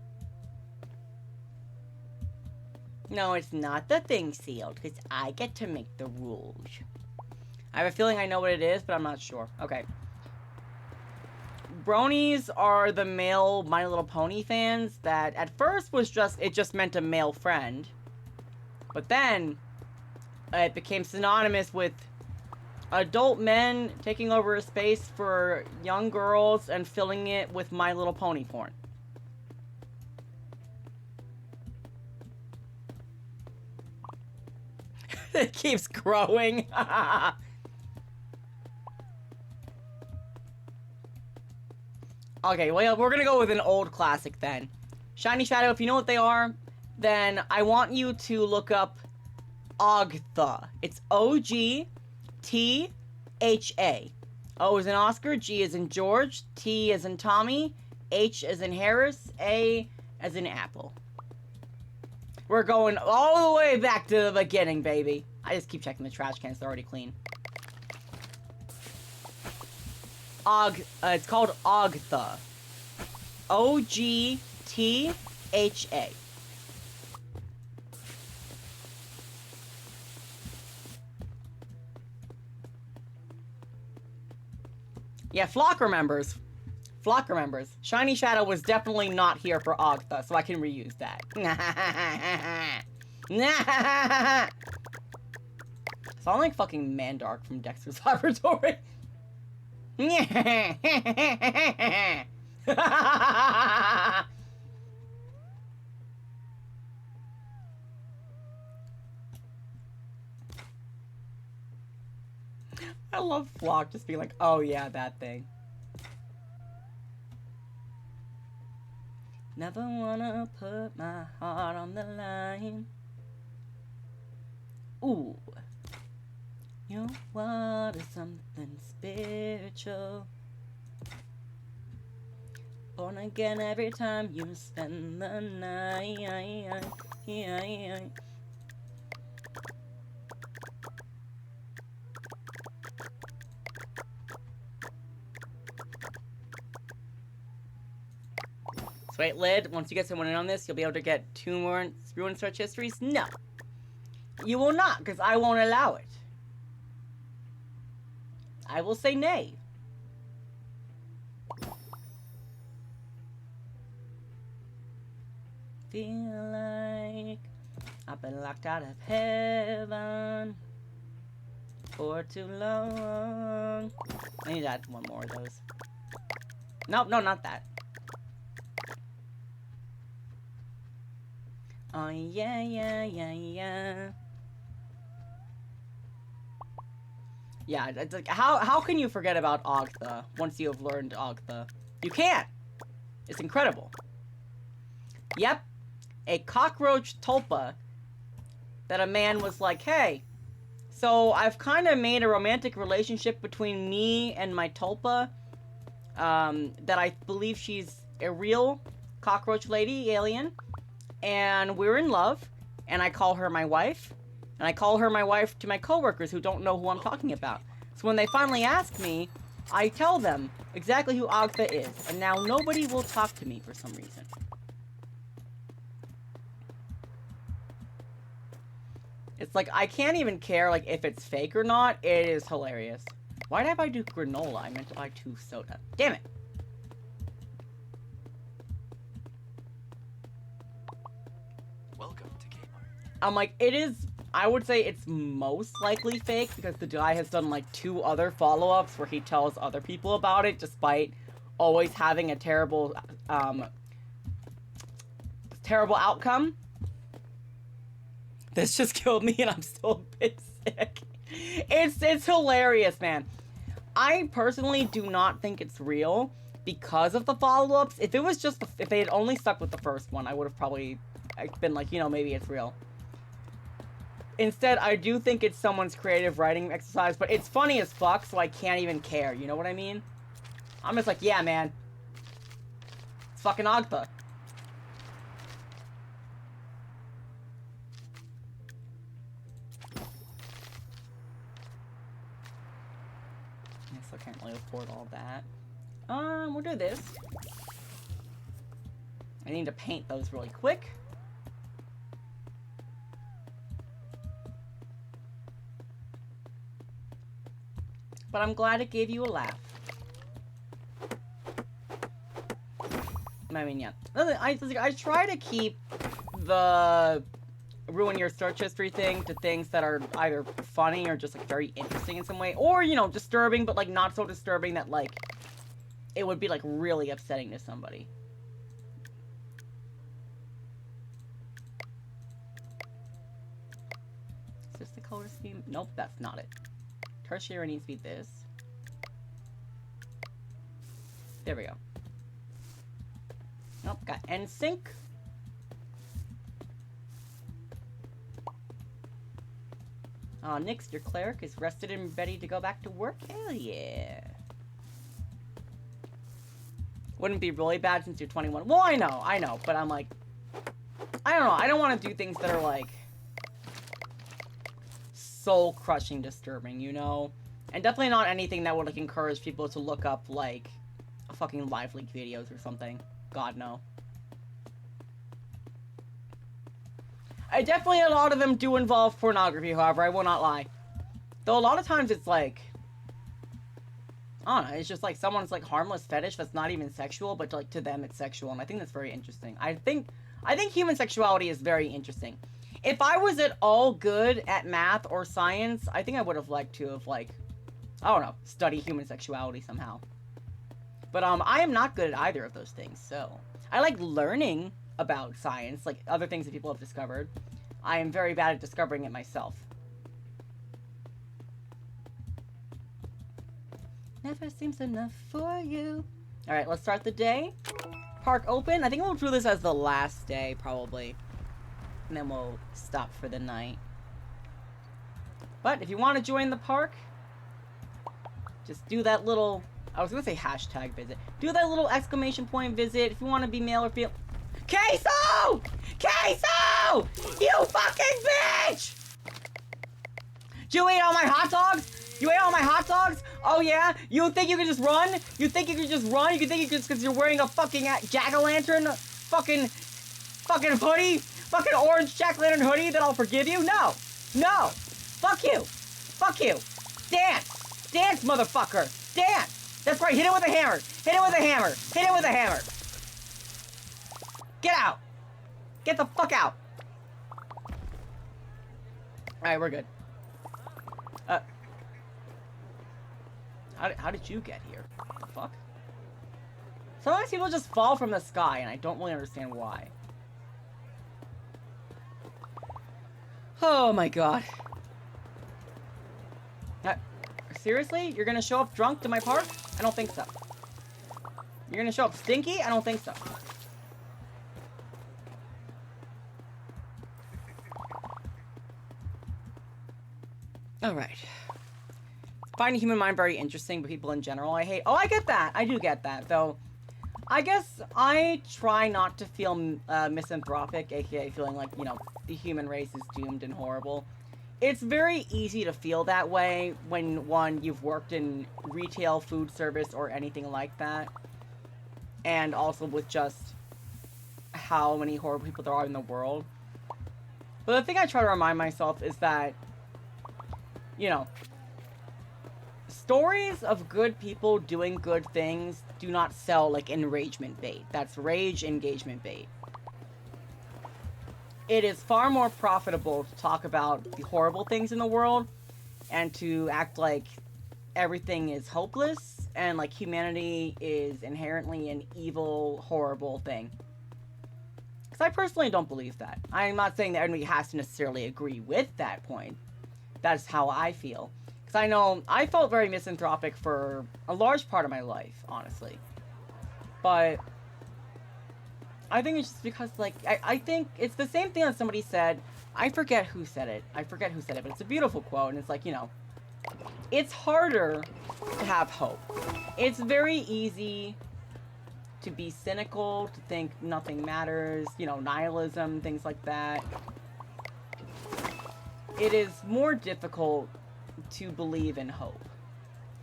No, it's not the thing sealed, because I get to make the rules. I have a feeling I know what it is, but I'm not sure. Okay. Bronies are the male My Little Pony fans that at first was just meant a male friend. But then it became synonymous with adult men taking over a space for young girls and filling it with My Little Pony porn. It keeps growing. Okay, well, we're gonna go with an old classic then. Shiny Shadow, if you know what they are, then I want you to look up Ogtha. It's O-G-T-H-A. O is in Oscar, G is in George, T is in Tommy, H is in Harris, A as in Apple. We're going all the way back to the beginning, baby. I just keep checking the trash cans, they're already clean. It's called Ogtha. O-G-T-H-A. Yeah, Flock remembers. Flock remembers. Shiny Shadow was definitely not here for Ogtha, so I can reuse that. Sound like fucking Mandark from Dexter's Laboratory. I love Flock just being like, oh yeah, that thing. Never wanna put my heart on the line. Ooh. Your water, something spiritual. Born again every time you spend the night. Sweet Lid, once you get someone in on this, you'll be able to get 2 more Ruin Search Histories? No. You will not, because I won't allow it. I will say nay. Feel like I've been locked out of heaven for too long. I need to add 1 more of those. Nope, no, not that. Oh, yeah. Yeah, it's like, how can you forget about Ogtha once you have learned Ogtha? You can't! It's incredible. Yep, a cockroach tulpa that a man was like, hey, so I've kind of made a romantic relationship between me and my tulpa, that I believe she's a real cockroach lady, alien, and we're in love, and I call her my wife. And I call her my wife to my coworkers who don't know who I'm talking about. So when they finally ask me, I tell them exactly who Ogtha is. And now nobody will talk to me for some reason. It's like, I can't even care like if it's fake or not. It is hilarious. Why did I buy granola? I meant to buy 2 soda. Damn it. Welcome to Kmart. I'm like, it is... I would say it's most likely fake because the guy has done like 2 other follow-ups where he tells other people about it despite always having a terrible outcome. This just killed me and I'm still a bit sick. It's hilarious, man. I personally do not think it's real because of the follow-ups. If it was just, if they had only stuck with the first one, I would have probably been like, you know, maybe it's real. Instead, I do think it's someone's creative writing exercise, but it's funny as fuck, so I can't even care, you know what I mean? I'm just like, yeah, man. It's fucking Agtha. I can't really afford all that. We'll do this. I need to paint those really quick. But I'm glad it gave you a laugh. I mean, yeah. I try to keep the ruin your search history thing to things that are either funny or just like very interesting in some way, or you know, disturbing, but like not so disturbing that like it would be like really upsetting to somebody. Is this the color scheme? Nope, that's not it. Tertiary needs to be this. There we go. Nope, got NSYNC. Nyx, your cleric is rested and ready to go back to work. Hell yeah. Wouldn't be really bad since you're 21. Well, I know, but I'm like, I don't know. I don't want to do things that are like soul-crushing disturbing, you know? And definitely not anything that would like encourage people to look up like fucking live leak videos or something. God, no. Definitely a lot of them do involve pornography, however, I will not lie. Though a lot of times it's like, I don't know, it's just like someone's like harmless fetish that's not even sexual, but like to them it's sexual, and I think that's very interesting. I think human sexuality is very interesting. If I was at all good at math or science, I think I would have liked to have like, I don't know, study human sexuality somehow. But I am not good at either of those things, so I like learning about science, like other things that people have discovered. I am very bad at discovering it myself. Never seems enough for you. Alright, let's start the day. Park open. I think we'll do this as the last day, probably. And then we'll stop for the night. But if you want to join the park, just do that little, I was going to say hashtag visit. Do that little exclamation point visit if you want to be male or female. Queso! Queso! You fucking bitch! Did you eat all my hot dogs? You ate all my hot dogs? Oh yeah? You think you can just run? You think you can just run? You think you can just because you're wearing a fucking jack-o'-lantern fucking hoodie? Fucking orange jack-o'-lantern hoodie that I'll forgive you? No! No! Fuck you! Fuck you! Dance! Dance, motherfucker! Dance! That's right, hit it with a hammer! Hit it with a hammer! Hit it with a hammer! Get out! Get the fuck out! Alright, we're good. How did you get here? What the fuck? Sometimes people just fall from the sky, and I don't really understand why. Oh my god. Seriously? You're gonna show up drunk to my park? I don't think so. You're gonna show up stinky? I don't think so. Alright. Find the human mind very interesting, but people in general I hate. Oh, I get that. I do get that, though. I guess I try not to feel misanthropic, aka feeling like, you know, the human race is doomed and horrible. It's very easy to feel that way when, one, you've worked in retail, food service, or anything like that. And also with just how many horrible people there are in the world. But the thing I try to remind myself is that, you know, stories of good people doing good things do not sell like enragement bait. That's rage engagement bait. It is far more profitable to talk about the horrible things in the world and to act like everything is hopeless and like humanity is inherently an evil, horrible thing. Because I personally don't believe that. I'm not saying that everybody has to necessarily agree with that point. That's how I feel. Because I know I felt very misanthropic for a large part of my life, honestly. But I think it's just because, like, I think it's the same thing that somebody said. I forget who said it. But it's a beautiful quote, and it's like, you know, it's harder to have hope. It's very easy to be cynical, to think nothing matters, you know, nihilism, things like that. It is more difficult to believe in hope.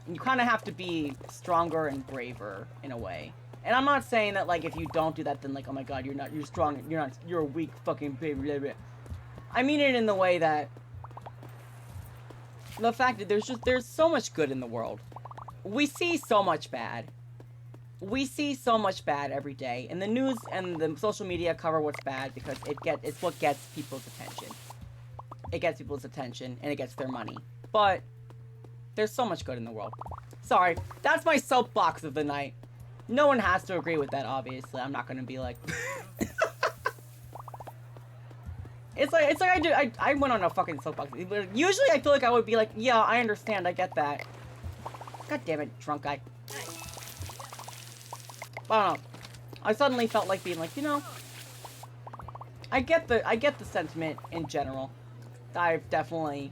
And you kind of have to be stronger and braver in a way. And I'm not saying that, like, if you don't do that, then, like, oh my god, you're strong, you're a weak fucking baby. Blah, blah. I mean it in the way that the fact that there's so much good in the world. We see so much bad. We see so much bad every day, and the news and the social media cover what's bad because it's what gets people's attention. It gets people's attention, and it gets their money. But there's so much good in the world. Sorry, that's my soapbox of the night. No one has to agree with that, obviously. I'm not gonna be like... It's like I went on a fucking soapbox. Usually I feel like I would be like, yeah, I understand, I get that. God damn it, drunk guy. But I don't know. I suddenly felt like being like, you know, I get the sentiment in general. I've definitely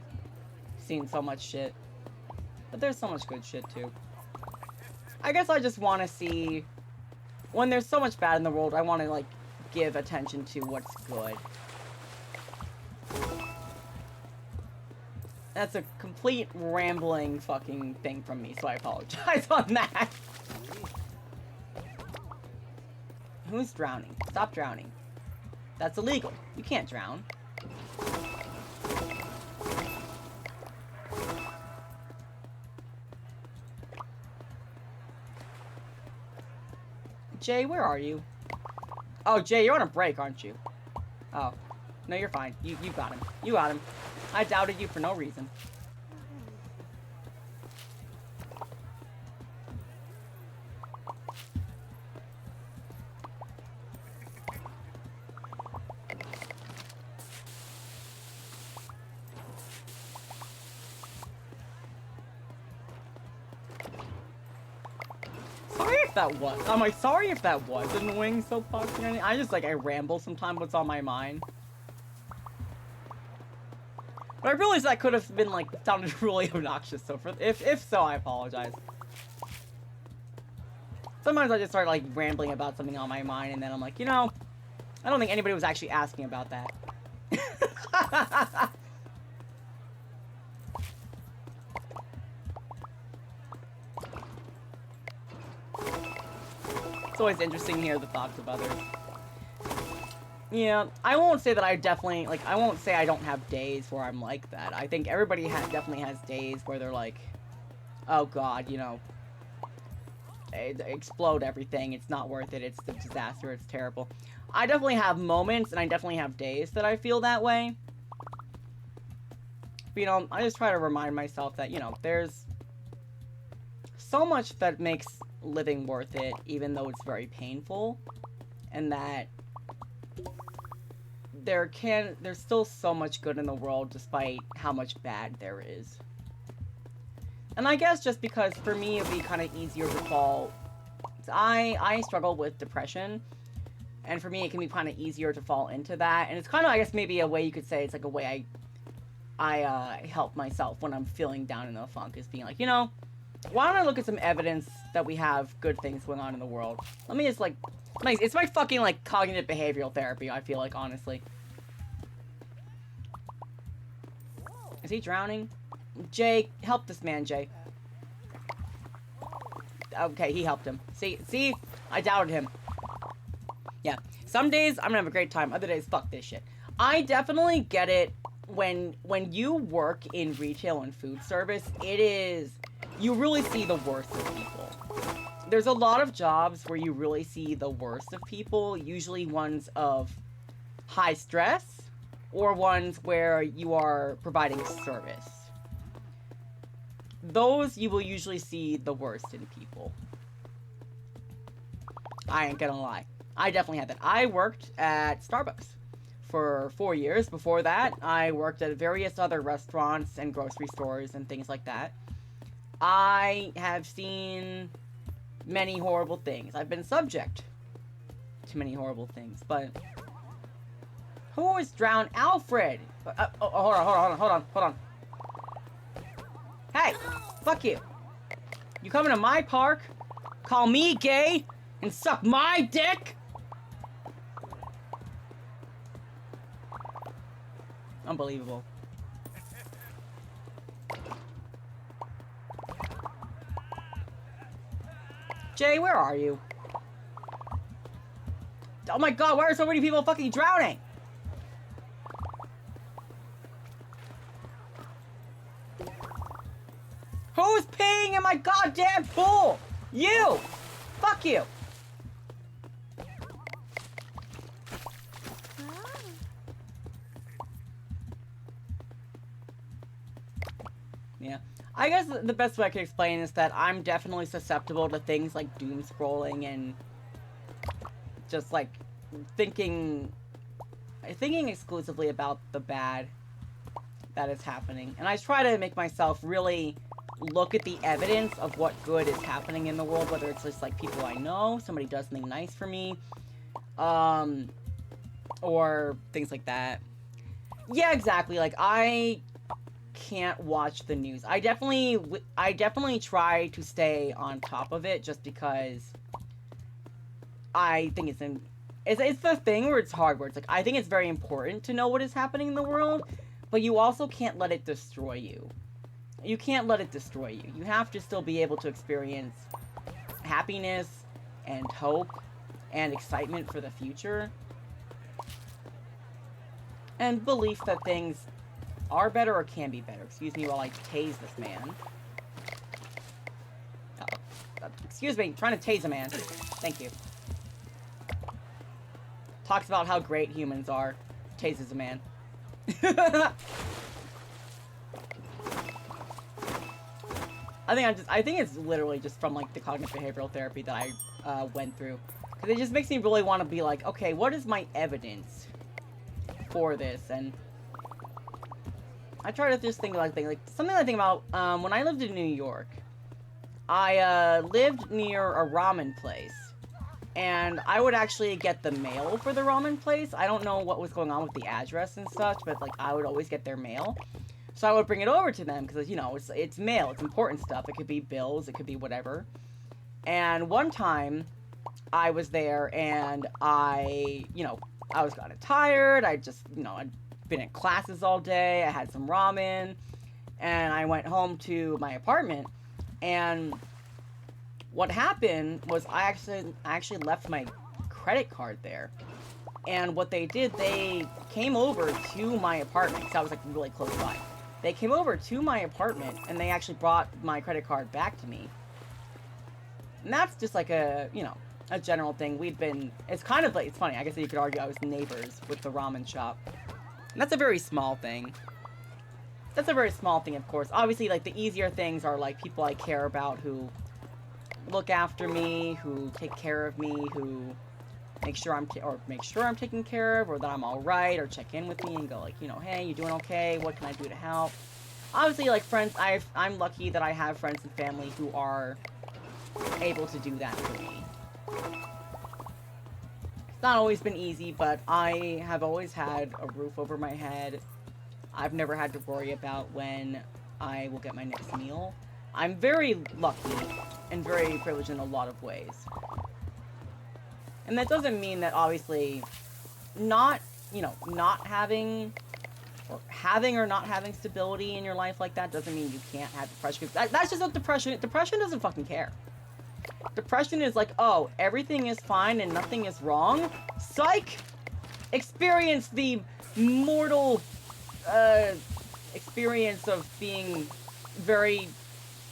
seen so much shit. But there's so much good shit too. I guess I just want to see, when there's so much bad in the world, I want to, like, give attention to what's good. That's a complete rambling fucking thing from me, so I apologize on that. Who's drowning? Stop drowning. That's illegal. You can't drown. Jay, where are you? Oh, Jay, you're on a break, aren't you? Oh. No, you're fine. You got him. You got him. I doubted you for no reason. Sorry if that was. I'm like, sorry if that was annoying soapbox or anything. I just, like, I ramble sometimes what's on my mind. But I realized that could have been, like, sounded really obnoxious, so if so, I apologize. Sometimes I just start, like, rambling about something on my mind, and then I'm like, you know, I don't think anybody was actually asking about that. It's always interesting to hear the thoughts of others. Yeah, I won't say that I definitely, like, I won't say I don't have days where I'm like that. I think everybody definitely has days where they're like, oh god, you know, explode everything, it's not worth it, it's a disaster, it's terrible. I definitely have moments, and I definitely have days that I feel that way. But, you know, I just try to remind myself that, you know, there's so much that makes living worth it, even though it's very painful, and that there's still so much good in the world despite how much bad there is. And I guess just because for me it'd be kind of easier to fall. I struggle with depression, and for me it can be kind of easier to fall into that. And it's kind of, I guess, maybe a way you could say it's like a way I help myself when I'm feeling down in the funk, is being like, you know, why don't I look at some evidence that we have good things going on in the world? Let me just, like, it's my fucking, like, cognitive behavioral therapy, I feel like, honestly. Is he drowning? Jay, help this man, Jay. Okay, he helped him. See? I doubted him. Yeah. Some days, I'm gonna have a great time. Other days, fuck this shit. I definitely get it when you work in retail and food service, it is... You really see the worst of people. There's a lot of jobs where you really see the worst of people, usually ones of high stress, or ones where you are providing service. Those you will usually see the worst in people. I ain't gonna lie. I definitely had that. I worked at Starbucks for 4 years. Before that, I worked at various other restaurants and grocery stores and things like that. I have seen many horrible things. I've been subject to many horrible things, but who has drowned Alfred? Hold on. Hey, fuck you. You coming to my park, call me gay, and suck my dick? Unbelievable. Jay, where are you? Oh my god, why are so many people fucking drowning? Who's peeing in my goddamn pool? You! Fuck you! Yeah. I guess the best way I could explain is that I'm definitely susceptible to things like doom scrolling and just like thinking exclusively about the bad that is happening. And I try to make myself really look at the evidence of what good is happening in the world, whether it's just like people I know, somebody does something nice for me, or things like that. Yeah, exactly. Like, I can't watch the news. I definitely try to stay on top of it just because I think it's the thing where it's hard, where it's like, I think it's very important to know what is happening in the world, but you also can't let it destroy you. You can't let it destroy you. You have to still be able to experience happiness and hope and excitement for the future. And belief that things are better or can be better. Excuse me while I tase this man. Excuse me, trying to tase a man. Thank you. Talks about how great humans are. Tases a man. I think it's literally just from like the cognitive behavioral therapy that I went through. Because it just makes me really want to be like, okay, what is my evidence for this? And I try to just think like something I think about when I lived in New York. I lived near a ramen place, and I would actually get the mail for the ramen place. I don't know what was going on with the address and such, but like I would always get their mail. So I would bring it over to them because, you know, it's mail, it's important stuff. It could be bills, it could be whatever. And one time I was there and I was kind of tired. I'd been in classes all day. I had some ramen and I went home to my apartment. And what happened was I actually left my credit card there. And what they did, they came over to my apartment because I was like really close by. They came over to my apartment and they actually brought my credit card back to me. And that's just like a general thing. It's kind of like, it's funny, I guess you could argue I was neighbors with the ramen shop. And that's a very small thing. That's a very small thing, of course. Obviously, like, the easier things are, like, people I care about who look after me, who take care of me, who make sure I'm taken care of, or that I'm alright, or check in with me and go, like, hey, you doing okay? What can I do to help? Obviously, like, friends, I'm lucky that I have friends and family who are able to do that for me. It's not always been easy, but I have always had a roof over my head. I've never had to worry about when I will get my next meal. I'm very lucky and very privileged in a lot of ways. And that doesn't mean that obviously not having or not having stability in your life like that doesn't mean you can't have depression. That's just what depression doesn't fucking care. Depression is like, oh, everything is fine and nothing is wrong. Psych! Experience the mortal experience of being very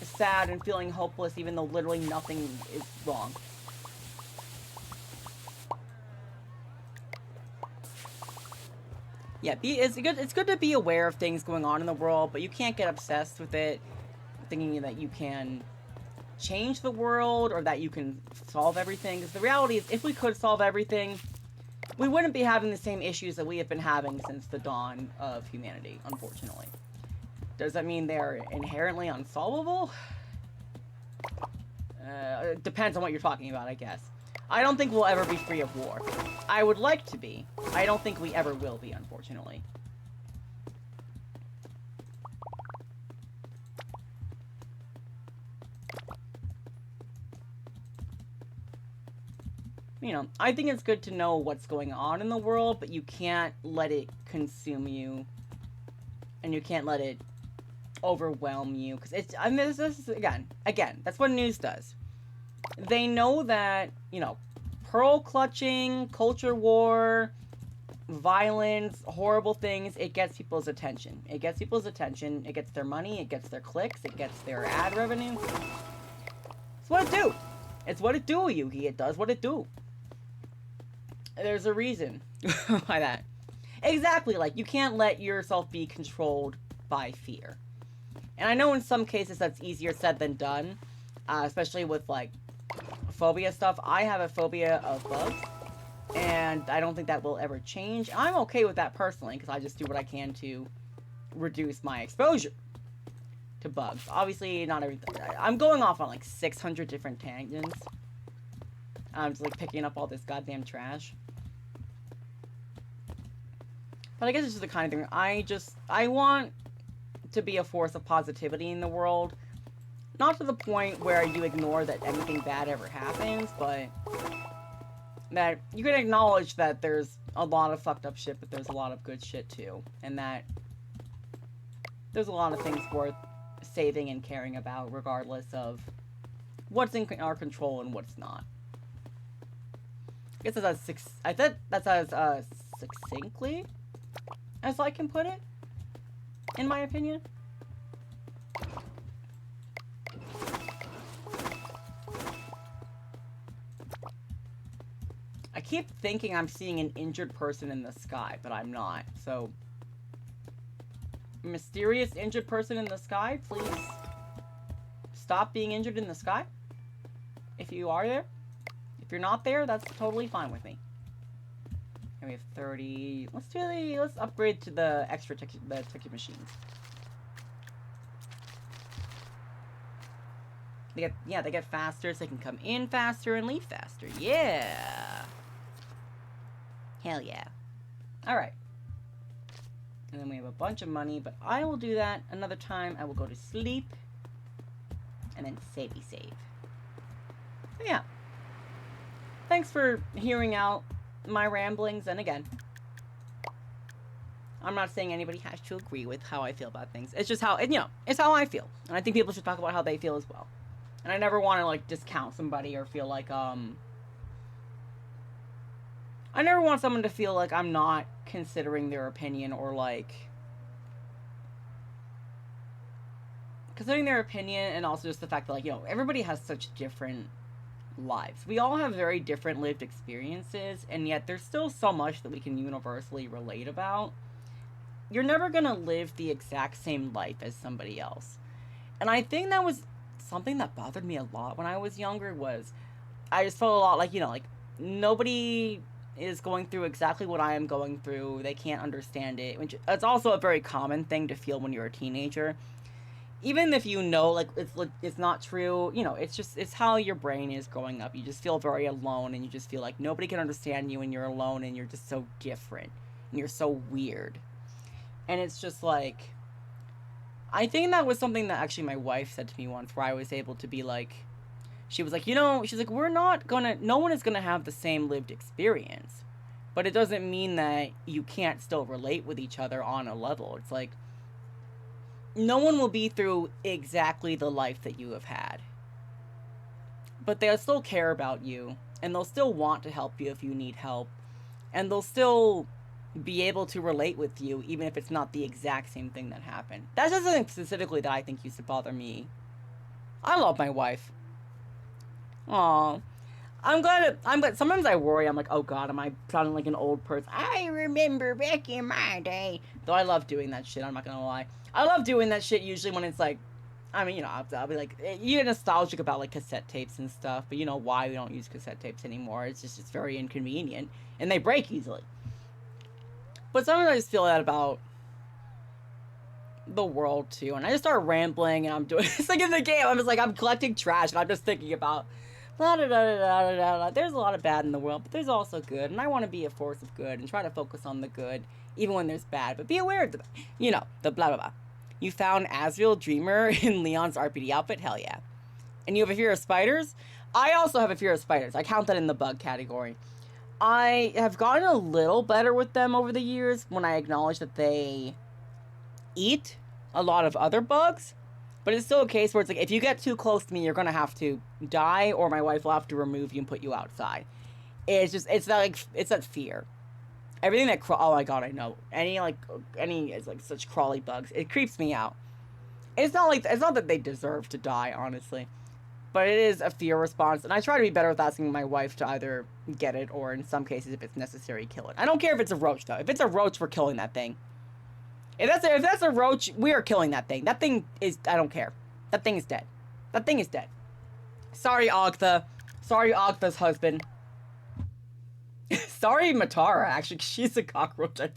sad and feeling hopeless even though literally nothing is wrong. Yeah, it's good to be aware of things going on in the world, but you can't get obsessed with it, thinking that you can change the world or that you can solve everything. Because the reality is, if we could solve everything, we wouldn't be having the same issues that we have been having since the dawn of humanity, unfortunately. Does that mean they're inherently unsolvable? It depends on what you're talking about, I guess. I don't think we'll ever be free of war. I would like to be. I don't think we ever will be, unfortunately. You know, I think it's good to know what's going on in the world, but you can't let it consume you. And you can't let it overwhelm you. Because it's, I mean, this is, again, that's what news does. They know that, you know, pearl clutching, culture war, violence, horrible things, it gets people's attention. It gets people's attention. It gets their money. It gets their clicks. It gets their ad revenue. It's what it do. It's what it do, Yugi. It does what it do. There's a reason why that. Exactly, like, you can't let yourself be controlled by fear. And I know in some cases that's easier said than done, especially with, like, phobia stuff. I have a phobia of bugs, and I don't think that will ever change. I'm okay with that personally, because I just do what I can to reduce my exposure to bugs. Obviously, not everything. I'm going off on, like, 600 different tangents. I'm just, like, picking up all this goddamn trash. But I guess it's just the kind of thing, I want to be a force of positivity in the world. Not to the point where you ignore that anything bad ever happens, but that you can acknowledge that there's a lot of fucked up shit, but there's a lot of good shit too. And that there's a lot of things worth saving and caring about, regardless of what's in our control and what's not. I guess that's as succinctly as I can put it, in my opinion. I keep thinking I'm seeing an injured person in the sky, but I'm not. So, mysterious injured person in the sky, please stop being injured in the sky. If you are there. If you're not there, that's totally fine with me. And we have 30. Let's upgrade to the extra ticket machines. They get faster, so they can come in faster and leave faster. Yeah. Hell yeah. Alright. And then we have a bunch of money, but I will do that another time. I will go to sleep. And then save. So yeah. Thanks for hearing out my ramblings, and again, I'm not saying anybody has to agree with how I feel about things. It's just how, you know, it's how I feel. And I think people should talk about how they feel as well. And I never want to, like, discount somebody or feel like, I never want someone to feel like I'm not considering their opinion or, like, considering their opinion, and also just the fact that, like, you know, everybody has such different lives. We all have very different lived experiences, and yet there's still so much that we can universally relate about. You're never gonna live the exact same life as somebody else. And I think that was something that bothered me a lot when I was younger, was I just felt a lot like, you know, like, nobody is going through exactly what I am going through. They can't understand it, which it's also a very common thing to feel when you're a teenager. Even if you know, like, it's not true, you know, it's how your brain is growing up. You just feel very alone, and you just feel like nobody can understand you, and you're alone, and you're just so different, and you're so weird. And it's just like, I think that was something that actually my wife said to me once, where I was able to be like, she was like, you know, she's like, no one is gonna have the same lived experience, but it doesn't mean that you can't still relate with each other on a level. It's like, no one will be through exactly the life that you have had, but they'll still care about you, and they'll still want to help you if you need help, and they'll still be able to relate with you, even if it's not the exact same thing that happened. That's just something specifically that I think used to bother me. I love my wife. Aww. I'm glad. Sometimes I worry. I'm like, oh god, am I sounding like an old person? I remember back in my day. Though I love doing that shit. I'm not gonna lie. I love doing that shit usually when it's like, I mean, I'll be like, you get nostalgic about like cassette tapes and stuff, but you know why we don't use cassette tapes anymore? It's just it's very inconvenient and they break easily. But sometimes I just feel that about the world too, and I just start rambling and I'm doing it's like in the game. I'm just like I'm collecting trash and I'm just thinking about la da da da da da. There's a lot of bad in the world, but there's also good, and I want to be a force of good and try to focus on the good even when there's bad. But be aware of the the blah blah blah. You found Asriel Dreamer in Leon's RPD outfit? Hell yeah. And you have a fear of spiders? I also have a fear of spiders. I count that in the bug category. I have gotten a little better with them over the years when I acknowledge that they eat a lot of other bugs. But it's still a case where it's like, if you get too close to me, you're going to have to die, or my wife will have to remove you and put you outside. It's that fear. Everything that oh my god, I know. Any is like such crawly bugs. It creeps me out. It's not that they deserve to die, honestly. But it is a fear response, and I try to be better with asking my wife to either get it, or in some cases, if it's necessary, kill it. I don't care if it's a roach, though. If it's a roach, we're killing that thing. If that's a roach, we are killing that thing. That thing is, I don't care. That thing is dead. That thing is dead. Sorry, Ogtha. Sorry, Ogtha's husband. Sorry, Matara, actually, she's a cockroach. I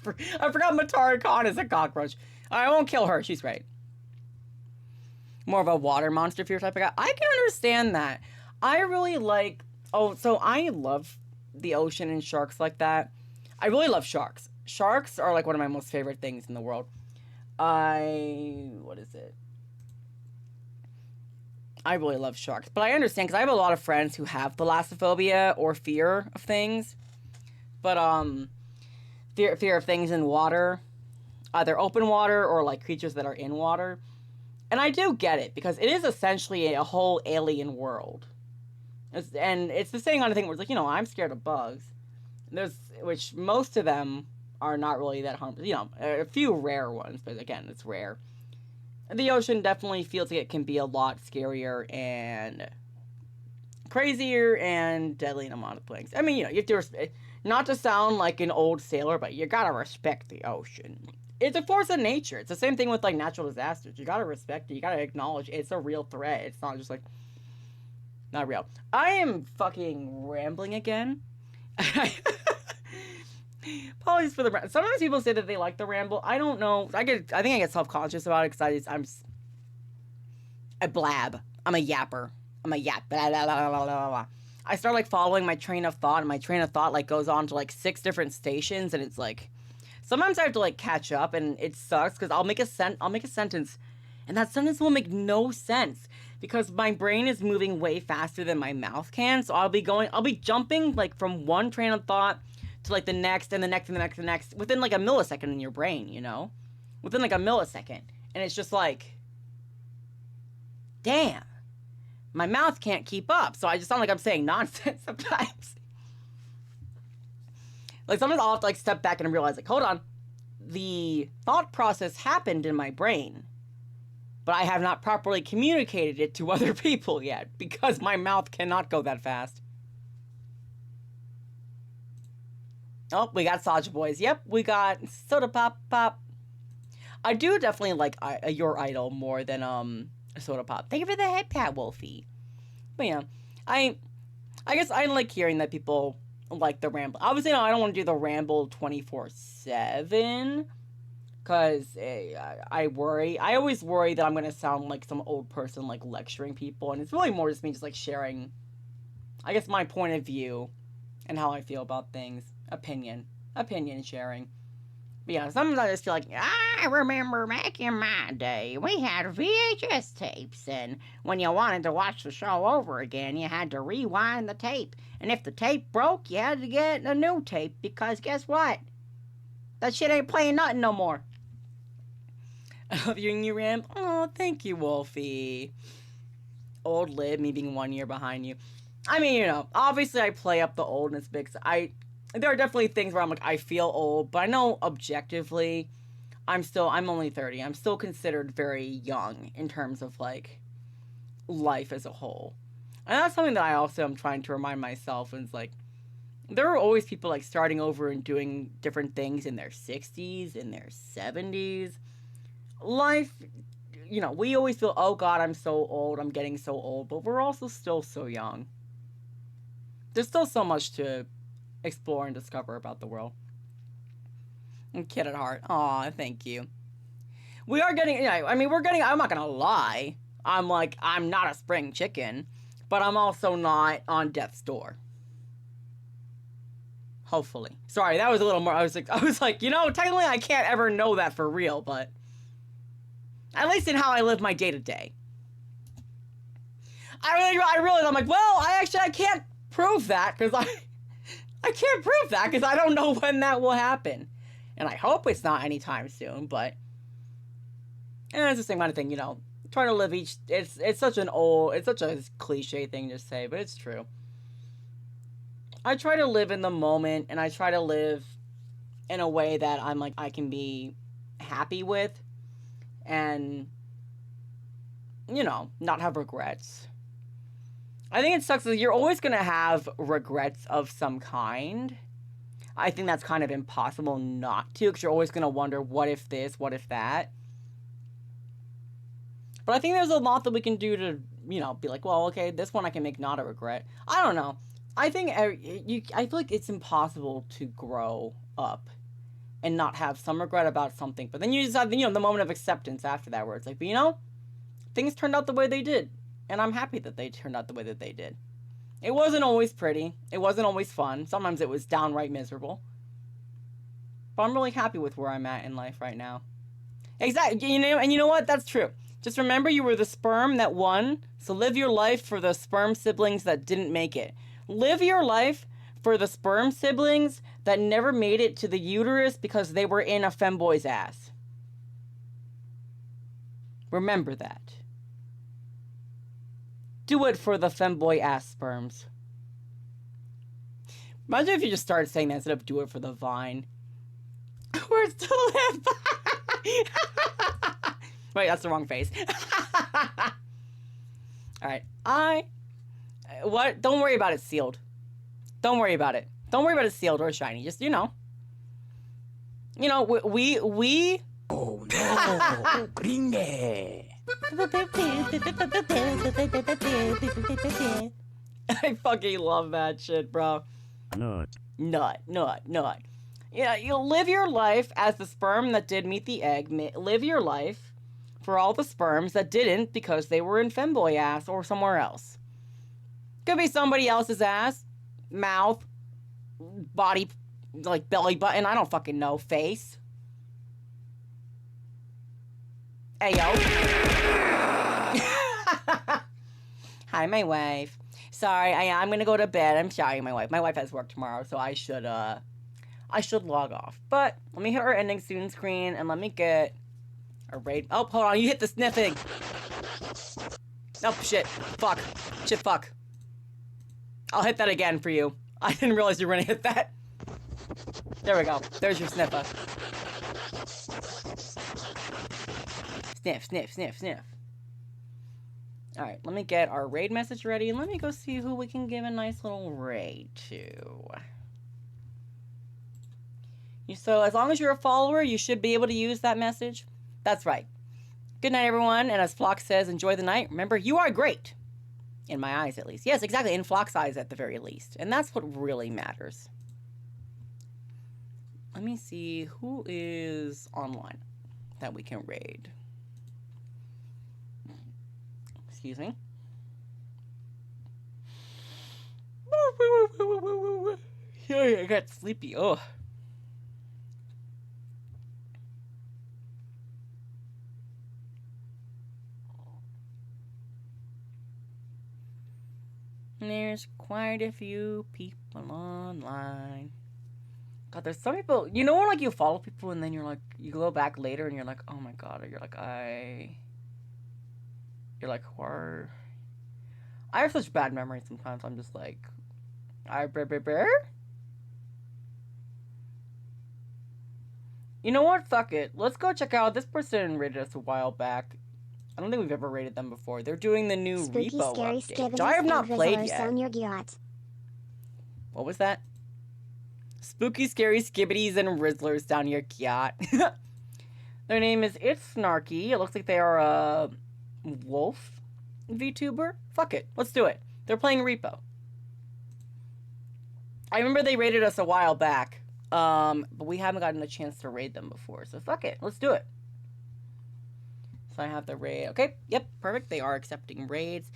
forgot Matara Khan is a cockroach. I won't kill her, she's great. More of a water monster fear type of guy. I can understand that. I really like... Oh, so I love the ocean and sharks like that. I really love sharks. Sharks are like one of my most favorite things in the world. What is it? I really love sharks. But I understand, because I have a lot of friends who have thalassophobia or fear of things. But, fear of things in water. Either open water or, like, creatures that are in water. And I do get it, because it is essentially a whole alien world. It's the same kind of thing where it's like, I'm scared of bugs. Which most of them are not really that harmful. A few rare ones, but again, it's rare. The ocean definitely feels like it can be a lot scarier and crazier and deadly in a lot of things. I mean, you have to not to sound like an old sailor, but you gotta respect the ocean. It's a force of nature. It's the same thing with, like, natural disasters. You gotta respect it. You gotta acknowledge it's a real threat. It's not just, like, not real. I am fucking rambling again. Apologies for the ramble. Sometimes people say that they like the ramble. I don't know. I think I get self-conscious about it because I blab. I'm a yapper. I'm a yap. Blah, blah, blah, blah, blah, blah. I start, like, following my train of thought, and my train of thought, like, goes on to, like, 6 different stations, and it's, like... Sometimes I have to, like, catch up, and it sucks, because I'll make a sentence, and that sentence will make no sense, because my brain is moving way faster than my mouth can, so I'll be jumping, like, from one train of thought to, like, the next, and the next, and the next, and the next, within, like, a millisecond in your brain, Within, like, a millisecond. And it's just like... Damn. My mouth can't keep up, so I just sound like I'm saying nonsense sometimes. Like, sometimes I'll have to, like, step back and realize, like, hold on. The thought process happened in my brain, but I have not properly communicated it to other people yet, because my mouth cannot go that fast. Oh, we got Saja Boys. Yep, we got Soda Pop Pop. I do definitely like Your Idol more than, Soda Pop. Thank you for the head pat, Wolfie. But yeah, I guess I like hearing that people like the ramble. Obviously, no, I don't want to do the ramble 24/7, because I worry. I always worry that I'm going to sound like some old person, like, lecturing people, and it's really more just me just, like, sharing, I guess, my point of view and how I feel about things. Opinion sharing. But yeah, sometimes I just feel like, I remember back in my day, we had VHS tapes, and when you wanted to watch the show over again, you had to rewind the tape. And if the tape broke, you had to get a new tape, because guess what? That shit ain't playing nothing no more. I love you and you, Ramp. Oh, thank you, Wolfie. Old Lib, me being 1 year behind you. I mean, obviously I play up the oldness because there are definitely things where I'm like, I feel old, but I know objectively, I'm only 30. I'm still considered very young in terms of, like, life as a whole. And that's something that I also am trying to remind myself, and it's like, there are always people, like, starting over and doing different things in their 60s, in their 70s. Life you know, we always feel, oh God, I'm so old, I'm getting so old, but we're also still so young. There's still so much to explore and discover about the world. And kid at heart. Aw, thank you. We are getting, yeah, I mean, we're getting, I'm not gonna lie. I'm not a spring chicken, but I'm also not on death's door. Hopefully. Sorry, that was a little more, I was like, you know, technically I can't ever know that for real, but at least in how I live my day to day. I realized, I'm like, well, I can't prove that, because I can't prove that, because I don't know when that will happen. And I hope it's not anytime soon, but it's the same kind of thing, you know. Try to live each, it's such a cliche thing to say, but it's true. I try to live in the moment, and I try to live in a way that I'm like, I can be happy with, and, you know, not have regrets. I think it sucks that you're always going to have regrets of some kind. I think that's kind of impossible not to, because you're always going to wonder, what if this, what if that? But I think there's a lot that we can do to, you know, be like, well, okay, this one I can make not a regret. I don't know. I think I feel like it's impossible to grow up and not have some regret about something. But then you just have, you know, the moment of acceptance after that, where it's like, but you know, things turned out the way they did. And I'm happy that they turned out the way that they did. It wasn't always pretty. It wasn't always fun. Sometimes it was downright miserable. But I'm really happy with where I'm at in life right now. Exactly. You know, and you know what? That's true. Just remember, you were the sperm that won. So live your life for the sperm siblings that didn't make it. Live your life for the sperm siblings that never made it to the uterus because they were in a femboy's ass. Remember that. Do it for the femboy ass sperms. Imagine if you just started saying that instead of do it for the vine. We're still live. Wait, that's the wrong face. Alright, what? Don't worry about it sealed. Don't worry about it. Don't worry about it sealed or shiny. Just, you know. You know, we... Oh no! Gringe! I fucking love that shit, bro. Nut. Nut. Yeah, you live your life as the sperm that did meet the egg. Live your life for all the sperms that didn't because they were in femboy ass or somewhere else. Could be somebody else's ass, mouth, body, like belly button, I don't fucking know, face. Ayo. Hi, my wife. Sorry, I'm gonna go to bed. I'm sorry, my wife. My wife has work tomorrow, so I should log off. But let me hit our ending soon screen and let me get a raid. Oh, hold on, you hit the sniffing. Oh, shit. Fuck. Shit, fuck. I'll hit that again for you. I didn't realize you were gonna hit that. There we go. There's your sniffer. Sniff, sniff, sniff, sniff. Alright, let me get our raid message ready, and let me go see who we can give a nice little raid to. So, as long as you're a follower, you should be able to use that message. That's right. Good night, everyone, and as Flock says, enjoy the night. Remember, you are great. In my eyes, at least. Yes, exactly, in Flock's eyes, at the very least. And that's what really matters. Let me see who is online that we can raid. Excuse me. I got sleepy. Oh. There's quite a few people online. God, there's some people, you know when like you follow people and then you're like, you go back later and you're like, oh my God, or you're like, you're like, who I have such bad memories sometimes. I'm just like, you know what? Fuck it. Let's go check out. This person rated us a while back. I don't think we've ever rated them before. They're doing the new Spooky, Repo scary, update, which I have not played yet. On your yacht. What was that? Spooky, scary skibbities and rizzlers down your yacht. Their name is It's Snarky. It looks like they are a wolf VTuber. Fuck it. Let's do it. They're playing Repo. I remember they raided us a while back. But we haven't gotten a chance to raid them before. So fuck it. Let's do it. So I have the raid. Okay. Yep. Perfect. They are accepting raids.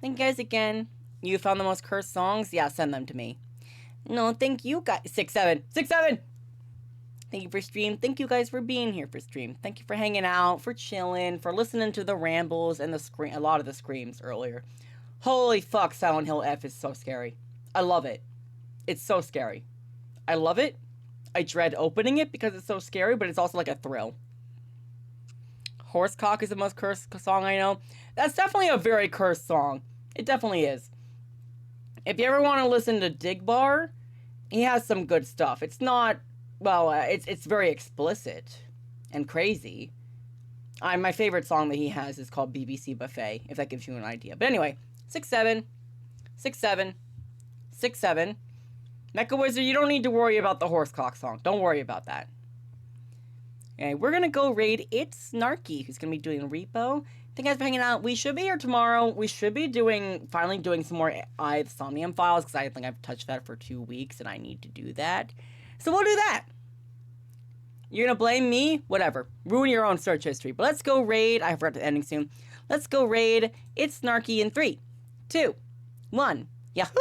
Thank you guys again. You found the most cursed songs? Yeah, send them to me. No, thank you guys. 6-7. 6-7! Thank you for stream. Thank you guys for being here for stream. Thank you for hanging out, for chilling, for listening to the rambles and the scream. A lot of the screams earlier. Holy fuck, Silent Hill F is so scary. I love it. It's so scary. I love it. I dread opening it because it's so scary, but it's also like a thrill. Horsecock is the most cursed song I know. That's definitely a very cursed song. It definitely is. If you ever want to listen to Digbar, he has some good stuff. It's not, well, it's very explicit and crazy. My favorite song that he has is called BBC Buffet, if that gives you an idea. But anyway, 6-7, 6-7, 6-7. Mecha Wizard, you don't need to worry about the Horsecock song. Don't worry about that. Okay, we're going to go raid It's Snarky, who's going to be doing Repo. Thank you guys for hanging out. We should be here tomorrow. We should be finally doing some more Somnium files, because I think I've touched that for 2 weeks, and I need to do that. So we'll do that. You're going to blame me? Whatever. Ruin your own search history. But let's go raid. I forgot the ending soon. Let's go raid It's Snarky in 3, 2, 1. Yahoo!